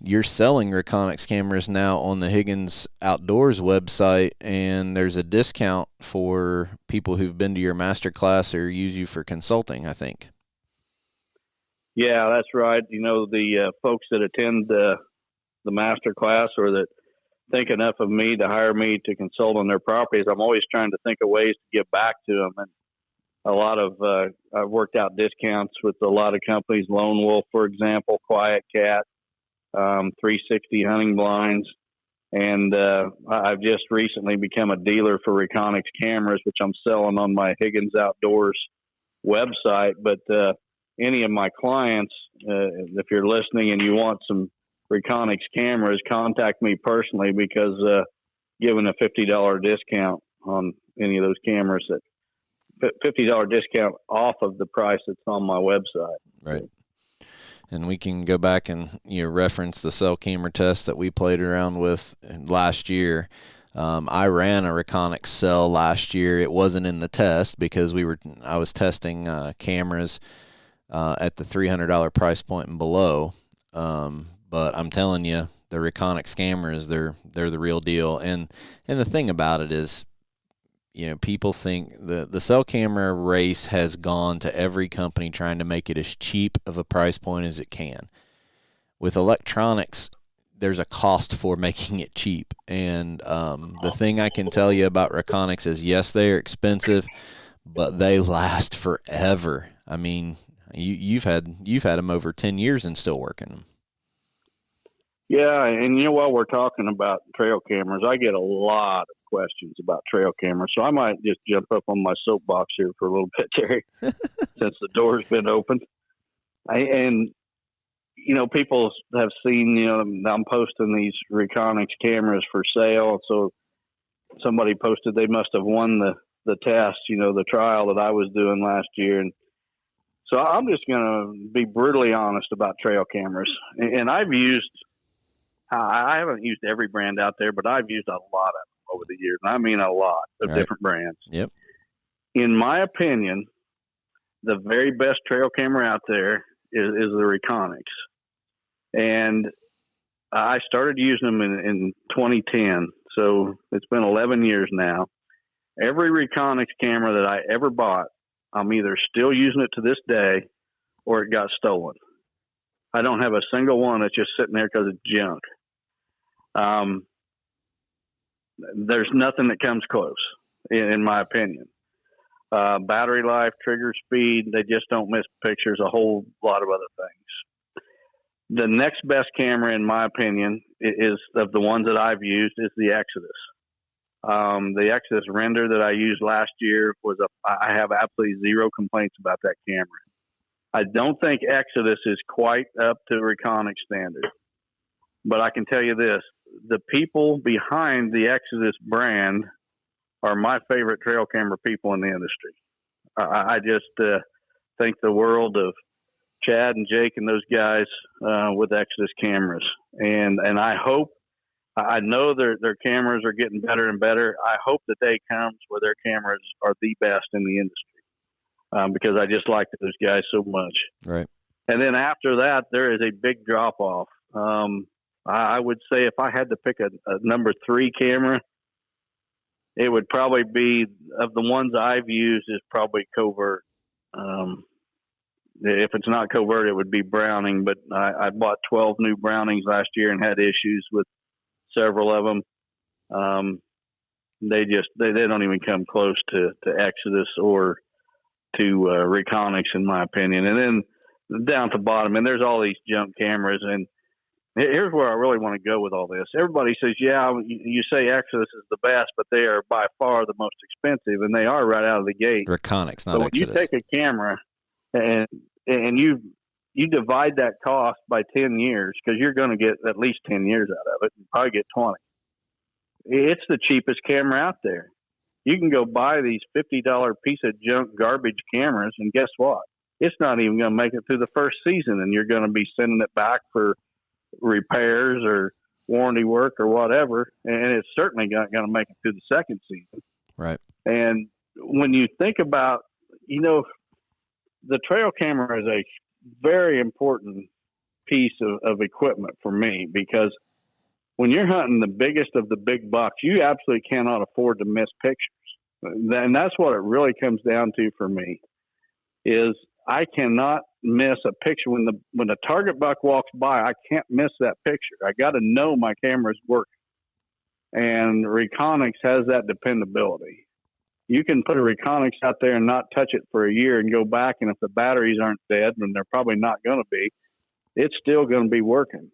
you're selling Reconyx cameras now on the Higgins Outdoors website, and there's a discount for people who've been to your master class or use you for consulting, I think. Yeah, that's right. The folks that attend the master class, or that think enough of me to hire me to consult on their properties, I'm always trying to think of ways to give back to them. And a lot of I've worked out discounts with a lot of companies, Lone Wolf, for example, Quiet Cat, 360 hunting blinds. And I've just recently become a dealer for Reconyx cameras, which I'm selling on my Higgins Outdoors website. But any of my clients, if you're listening and you want some Reconyx cameras, contact me personally, because given a $50 discount on any of those cameras, that $50 discount off of the price that's on my website. Right. And we can go back and reference the cell camera test that we played around with last year. I ran a Reconyx cell last year. It wasn't in the test because I was testing cameras at the $300 price point and below. But I'm telling you, the Reconyx cameras, they're the real deal. And the thing about it is, people think the cell camera race has gone to every company trying to make it as cheap of a price point as it can. With electronics, there's a cost for making it cheap. And the thing I can tell you about Reconyx is, yes, they are expensive, but they last forever. I mean, you've had them over 10 years and still working. Yeah, and while we're talking about trail cameras, I get a lot of questions about trail cameras, so I might just jump up on my soapbox here for a little bit, Terry, since the door's been opened. People have seen, I'm posting these Reconyx cameras for sale, so somebody posted they must have won the test, the trial that I was doing last year. And so I'm just going to be brutally honest about trail cameras. And I haven't used every brand out there, but I've used a lot of them over the years. And I mean a lot of different brands. Yep. In my opinion, the very best trail camera out there is the Reconyx. And I started using them in 2010. So it's been 11 years now. Every Reconyx camera that I ever bought, I'm either still using it to this day or it got stolen. I don't have a single one that's just sitting there because it's junk. There's nothing that comes close, in my opinion. Battery life, trigger speed, they just don't miss pictures, a whole lot of other things. The next best camera, in my opinion, is of the ones that I've used, is the Exodus. The Exodus render that I used last year I have absolutely zero complaints about that camera. I don't think Exodus is quite up to Reconyx standard, but I can tell you this: the people behind the Exodus brand are my favorite trail camera people in the industry. I just think the world of Chad and Jake and those guys with Exodus cameras, and I know their cameras are getting better and better. I hope the day comes where their cameras are the best in the industry, because I just like those guys so much. Right. And then after that, there is a big drop off. I would say if I had to pick a number 3 camera, it would probably be, of the ones I've used, is probably covert. If it's not covert, it would be Browning. But I bought 12 new Brownings last year and had issues with several of them. They don't even come close to Exodus or to Reconyx, in my opinion. And then down at the bottom, and there's all these junk cameras. And here's where I really want to go with all this. Everybody says, yeah, you say Exodus is the best, but they are by far the most expensive, and they are right out of the gate. Reconyx, not so when Exodus. you take a camera and you divide that cost by 10 years, because you're going to get at least 10 years out of it, and probably get 20. It's the cheapest camera out there. You can go buy these $50 piece of junk garbage cameras, and guess what? It's not even going to make it through the first season, and you're going to be sending it back for repairs or warranty work or whatever, and it's certainly not going to make it through the second season. Right. And when you think about, the trail camera is a very important piece of equipment for me, because when you're hunting the biggest of the big bucks, you absolutely cannot afford to miss pictures. And that's what it really comes down to for me, is I cannot miss a picture. When a target buck walks by, I can't miss that picture. I got to know my camera's working. And Reconyx has that dependability. You can put a Reconyx out there and not touch it for a year and go back, and if the batteries aren't dead, and they're probably not going to be, it's still going to be working.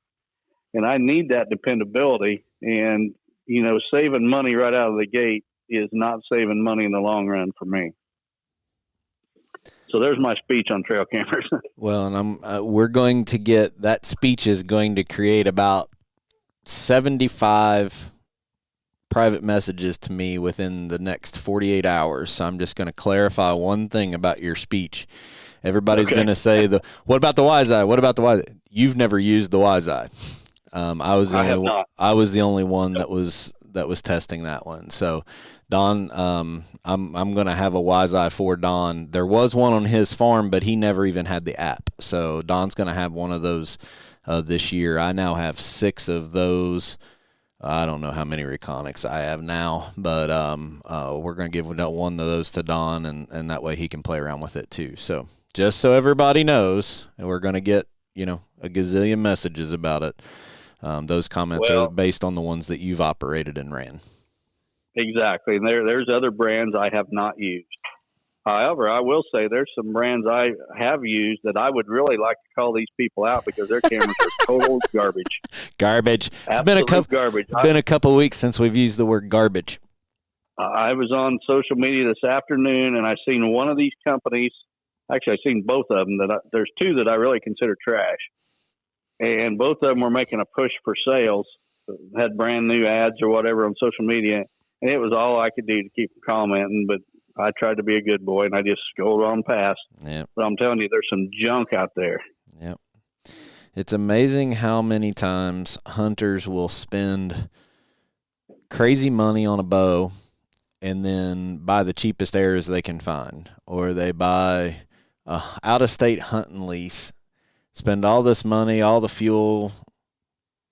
And I need that dependability. And, saving money right out of the gate is not saving money in the long run for me. So there's my speech on trail cameras. Well, and we're going to get, that speech is going to create about 75 private messages to me within the next 48 hours. So I'm just going to clarify one thing about your speech. Everybody's going to say, what about the Wise Eye? What about the Wise Eye? You've never used the Wise Eye. I was the only one that was testing that one. So Don, I'm going to have a Wise Eye for Don. There was one on his farm, but he never even had the app. So Don's going to have one of those this year. I now have 6 of those. I don't know how many Reconyx I have now, but we're going to give one of those to Don, and that way he can play around with it too. So just so everybody knows, and we're going to get, a gazillion messages about it. Those comments are based on the ones that you've operated and ran. Exactly. And there's other brands I have not used. However, I will say there's some brands I have used that I would really like to call these people out, because their cameras are total garbage. Garbage. It's garbage. Been a couple of weeks since we've used the word garbage. I was on social media this afternoon, and I seen one of these companies. Actually, I seen both of them. There's 2 that I really consider trash, and both of them were making a push for sales. Had brand new ads or whatever on social media, and it was all I could do to keep commenting. But I tried to be a good boy, and I just scrolled on past. Yep. But I'm telling you, there's some junk out there. Yep. It's amazing how many times hunters will spend crazy money on a bow and then buy the cheapest arrows they can find, or they buy a out-of-state hunting lease, spend all this money, all the fuel,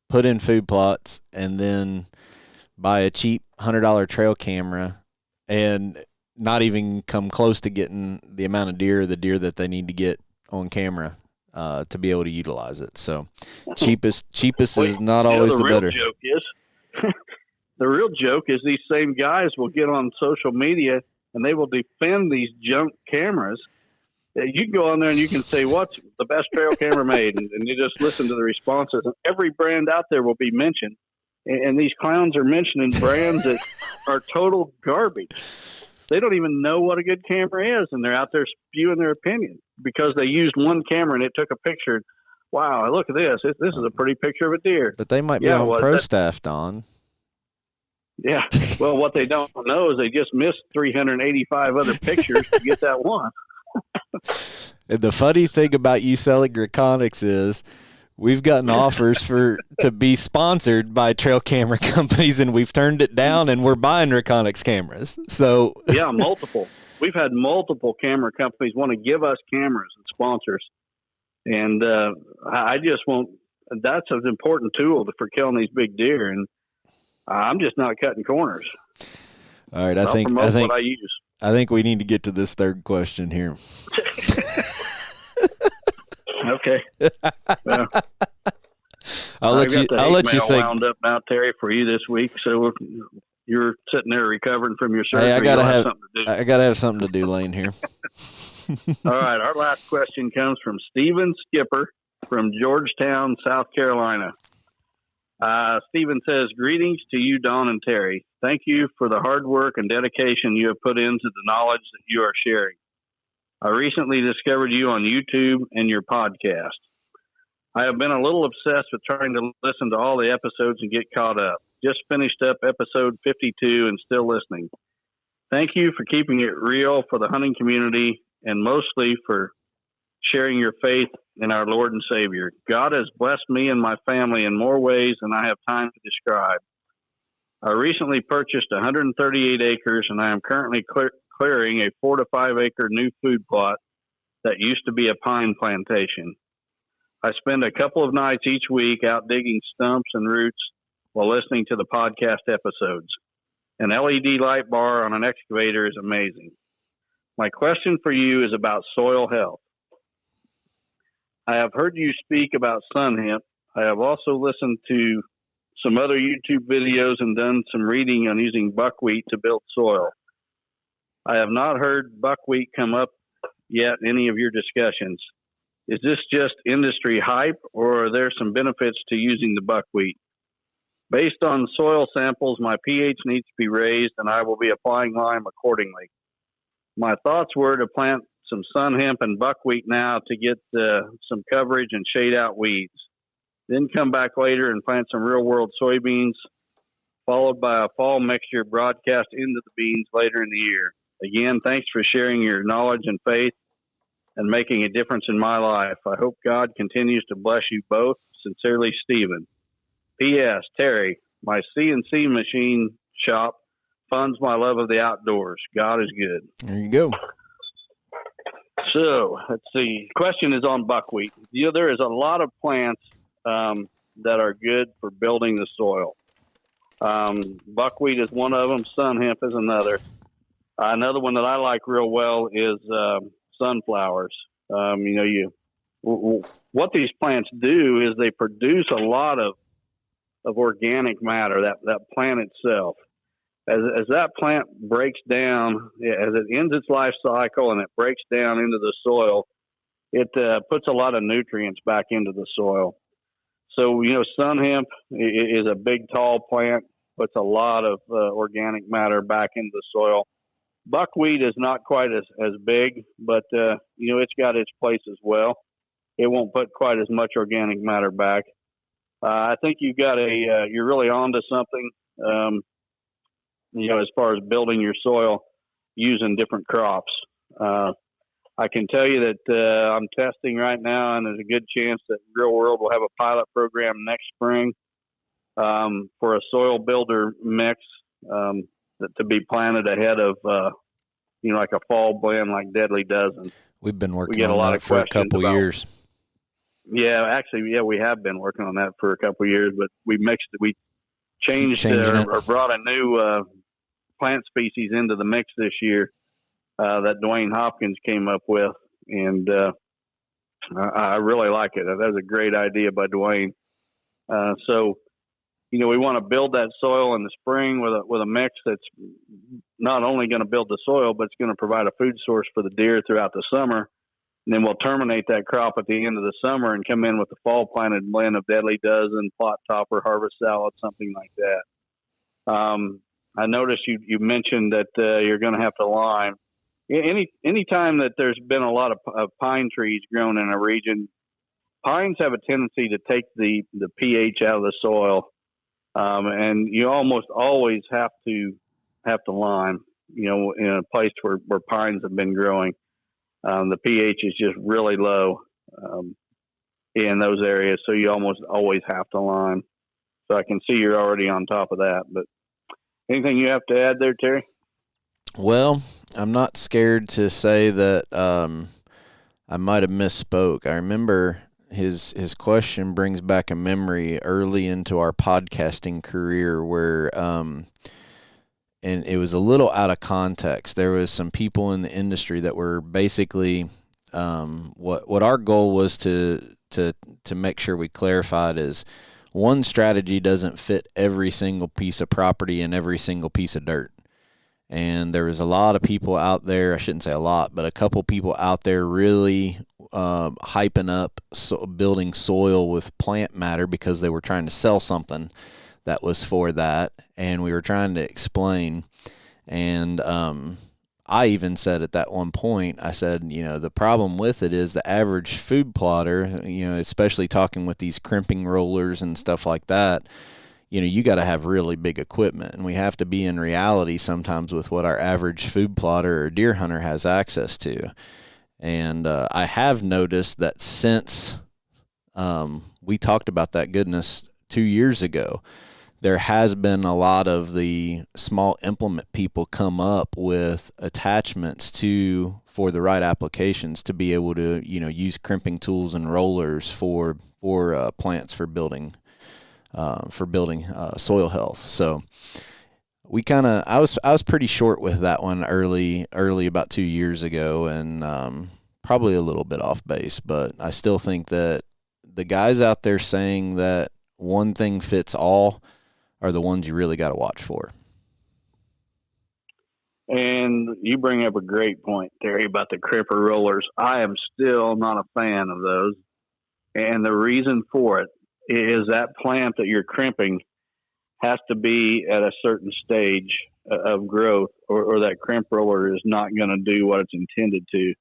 put in food plots, and then buy a cheap $100 trail camera and not even come close to getting the amount of deer that they need to get on camera to be able to utilize it. So cheapest is not always the better. The real joke is these same guys will get on social media and they will defend these junk cameras. You can go on there and you can say, what's the best trail camera made? And you just listen to the responses. And every brand out there will be mentioned. And these clowns are mentioning brands that are total garbage. They don't even know what a good camera is, and they're out there spewing their opinion because they used one camera and it took a picture. Wow, look at this. This is a pretty picture of a deer. But they might be on pro staff, Don. Yeah. Well, what they don't know is they just missed 385 other pictures to get that one. And the funny thing about you selling Reconyx is we've gotten offers to be sponsored by trail camera companies, and we've turned it down, and we're buying Reconyx cameras. So yeah, multiple. We've had multiple camera companies want to give us cameras and sponsors, and I just won't. That's an important tool for killing these big deer, and I'm just not cutting corners. All right, I'll promote what I use. I think we need to get to this third question here. Okay. Well, I'll let you say. Wound up now, Terry, for you this week. So you're sitting there recovering from your surgery. Hey, I gotta have something something to do, Lane here. All right. Our last question comes from Stephen Skipper from Georgetown, South Carolina. Stephen says, "Greetings to you, Don and Terry. Thank you for the hard work and dedication you have put into the knowledge that you are sharing. I recently discovered you on YouTube and your podcast. I have been a little obsessed with trying to listen to all the episodes and get caught up. Just finished up episode 52 and still listening. Thank you for keeping it real for the hunting community and mostly for sharing your faith in our Lord and Savior. God has blessed me and my family in more ways than I have time to describe. I recently purchased 138 acres and I am currently clearing a 4 to 5 acre new food plot that used to be a pine plantation. I spend a couple of nights each week out digging stumps and roots while listening to the podcast episodes. An LED light bar on an excavator is amazing. My question for you is about soil health. I have heard you speak about sun hemp. I have also listened to some other YouTube videos and done some reading on using buckwheat to build soil. I have not heard buckwheat come up yet in any of your discussions. Is this just industry hype, or are there some benefits to using the buckwheat? Based on soil samples, my pH needs to be raised, and I will be applying lime accordingly. My thoughts were to plant some sun hemp and buckwheat now to get some coverage and shade out weeds. Then come back later and plant some real-world soybeans, followed by a fall mixture broadcast into the beans later in the year. Again, thanks for sharing your knowledge and faith and making a difference in my life. I hope God continues to bless you both. Sincerely, Stephen. P.S. Terry, my CNC machine shop funds my love of the outdoors. God is good." There you go. So, let's see. Question is on buckwheat. There is a lot of plants that are good for building the soil. Buckwheat is one of them. Sun hemp is another. Another one that I like real well is sunflowers. What these plants do is they produce a lot of organic matter, that plant itself. As that plant breaks down, as it ends its life cycle and it breaks down into the soil, it puts a lot of nutrients back into the soil. So, sun hemp is a big, tall plant, puts a lot of organic matter back into the soil. Buckwheat is not quite as big, but, it's got its place as well. It won't put quite as much organic matter back. I think you're really onto something, as far as building your soil using different crops. I can tell you that I'm testing right now, and there's a good chance that Real World will have a pilot program next spring for a soil builder mix to be planted ahead of, like a fall blend like Deadly Dozen. We've been working on that for a couple years. Yeah, actually, we have been working on that for a couple of years, but we changed or brought a new plant species into the mix this year that Dwayne Hopkins came up with, and I really like it. That was a great idea by Dwayne. So, we want to build that soil in the spring with a mix that's not only going to build the soil, but it's going to provide a food source for the deer throughout the summer. And then we'll terminate that crop at the end of the summer and come in with the fall planted blend of Deadly Dozen, Plot Topper, Harvest Salad, something like that. I noticed you mentioned that you're going to have to lime. Any time that there's been a lot of pine trees grown in a region, pines have a tendency to take the pH out of the soil, and you almost always have to lime. In a place where pines have been growing, the pH is just really low in those areas, so you almost always have to lime. So I can see you're already on top of that. But anything you have to add there, Terry? Well, I'm not scared to say that I might have misspoke. I remember his question brings back a memory early into our podcasting career where and it was a little out of context. There was some people in the industry that were basically what our goal was to make sure we clarified is one strategy doesn't fit every single piece of property and every single piece of dirt. And there was a lot of people out there, I shouldn't say a lot, but a couple people out there really hyping up building soil with plant matter because they were trying to sell something that was for that. And we were trying to explain. And I even said at that one point, I said, the problem with it is the average food plotter, especially talking with these crimping rollers and stuff like that, you got to have really big equipment, and we have to be in reality sometimes with what our average food plotter or deer hunter has access to. And I have noticed that since we talked about that goodness 2 years ago, there has been a lot of the small implement people come up with attachments for the right applications to be able to, use crimping tools and rollers for plants for building soil health. So I was pretty short with that one early about 2 years ago, and probably a little bit off base, but I still think that the guys out there saying that one thing fits all are the ones you really got to watch for. And you bring up a great point, Terry, about the crimper rollers. I am still not a fan of those. And the reason for it is that plant that you're crimping has to be at a certain stage of growth, or that crimp roller is not going to do what it's intended to.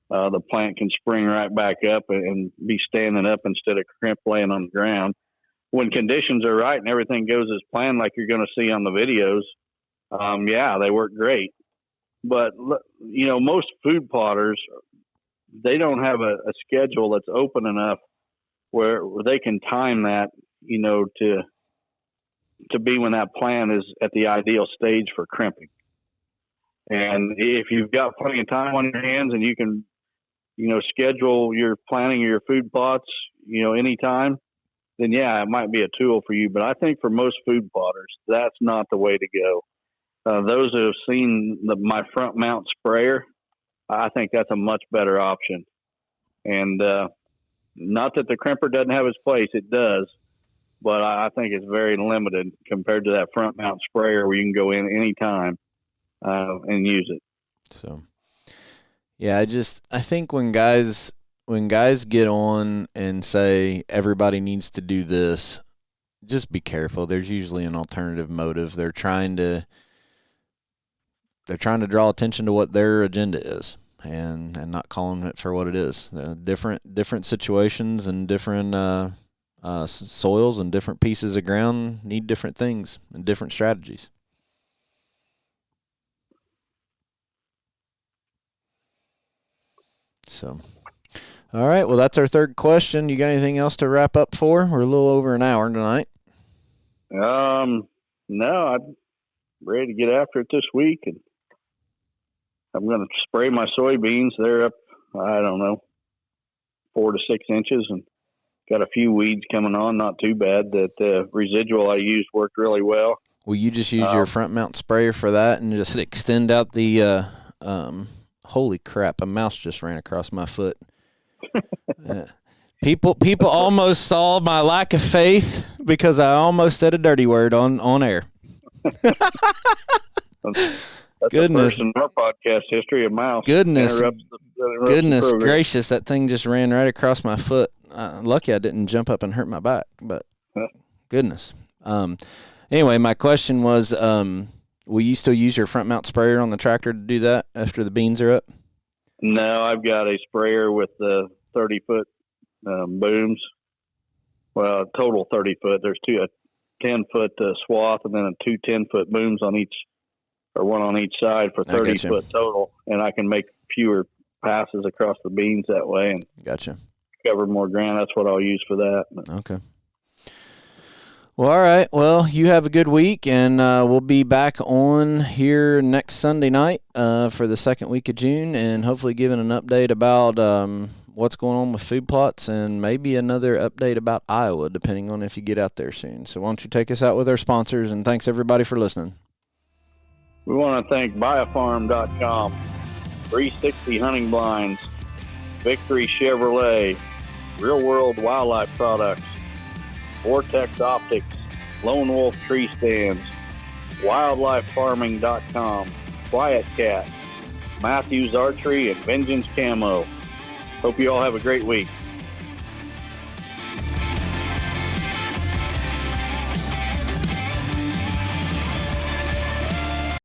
The plant can spring right back up and be standing up instead of crimp laying on the ground. When conditions are right and everything goes as planned, like you're going to see on the videos, they work great. But, most food plotters, they don't have a schedule that's open enough where they can time that, to be when that plant is at the ideal stage for crimping. And if you've got plenty of time on your hands and you can, schedule your planting of your food plots, anytime, then it might be a tool for you. But I think for most food plotters, that's not the way to go. Those who have seen my front mount sprayer, I think that's a much better option. And not that the crimper doesn't have its place, it does, but I think it's very limited compared to that front mount sprayer where you can go in anytime and use it. So, I think when guys get on and say everybody needs to do this, just be careful. There's usually an alternative motive. They're trying to draw attention to what their agenda is, and not calling it for what it is. Different situations and different soils and different pieces of ground need different things and different strategies. So, all right. Well, that's our third question. You got anything else to wrap up for? We're a little over an hour tonight. No, I'm ready to get after it this week, and I'm going to spray my soybeans. They're up, 4 to 6 inches, and got a few weeds coming on. Not too bad. That residual I used worked really well. Will you just use your front mount sprayer for that and just extend out the holy crap, a mouse just ran across my foot. People almost saw my lack of faith because I almost said a dirty word on air. That's goodness. The first in our podcast history, a mouse. Goodness the gracious, that thing just ran right across my foot. Lucky I didn't jump up and hurt my back, but goodness. Anyway, my question was, will you still use your front mount sprayer on the tractor to do that after the beans are up? No, I've got a sprayer with the 30-foot booms. Well, total 30-foot. There's a 10-foot swath and then 2 10-foot booms on each, or one on each side for 30-foot total. And I can make fewer passes across the beans that way and cover more ground. That's what I'll use for that. Okay. Well, all right. Well, you have a good week, and we'll be back on here next Sunday night for the second week of June, and hopefully giving an update about what's going on with food plots and maybe another update about Iowa, depending on if you get out there soon. So why don't you take us out with our sponsors, and thanks, everybody, for listening. We want to thank Biofarm.com, 360 Hunting Blinds, Victory Chevrolet, Real World Wildlife Products, Vortex Optics, Lone Wolf Tree Stands, WildlifeFarming.com, Quiet Cat, Matthews Archery, and Vengeance Camo. Hope you all have a great week.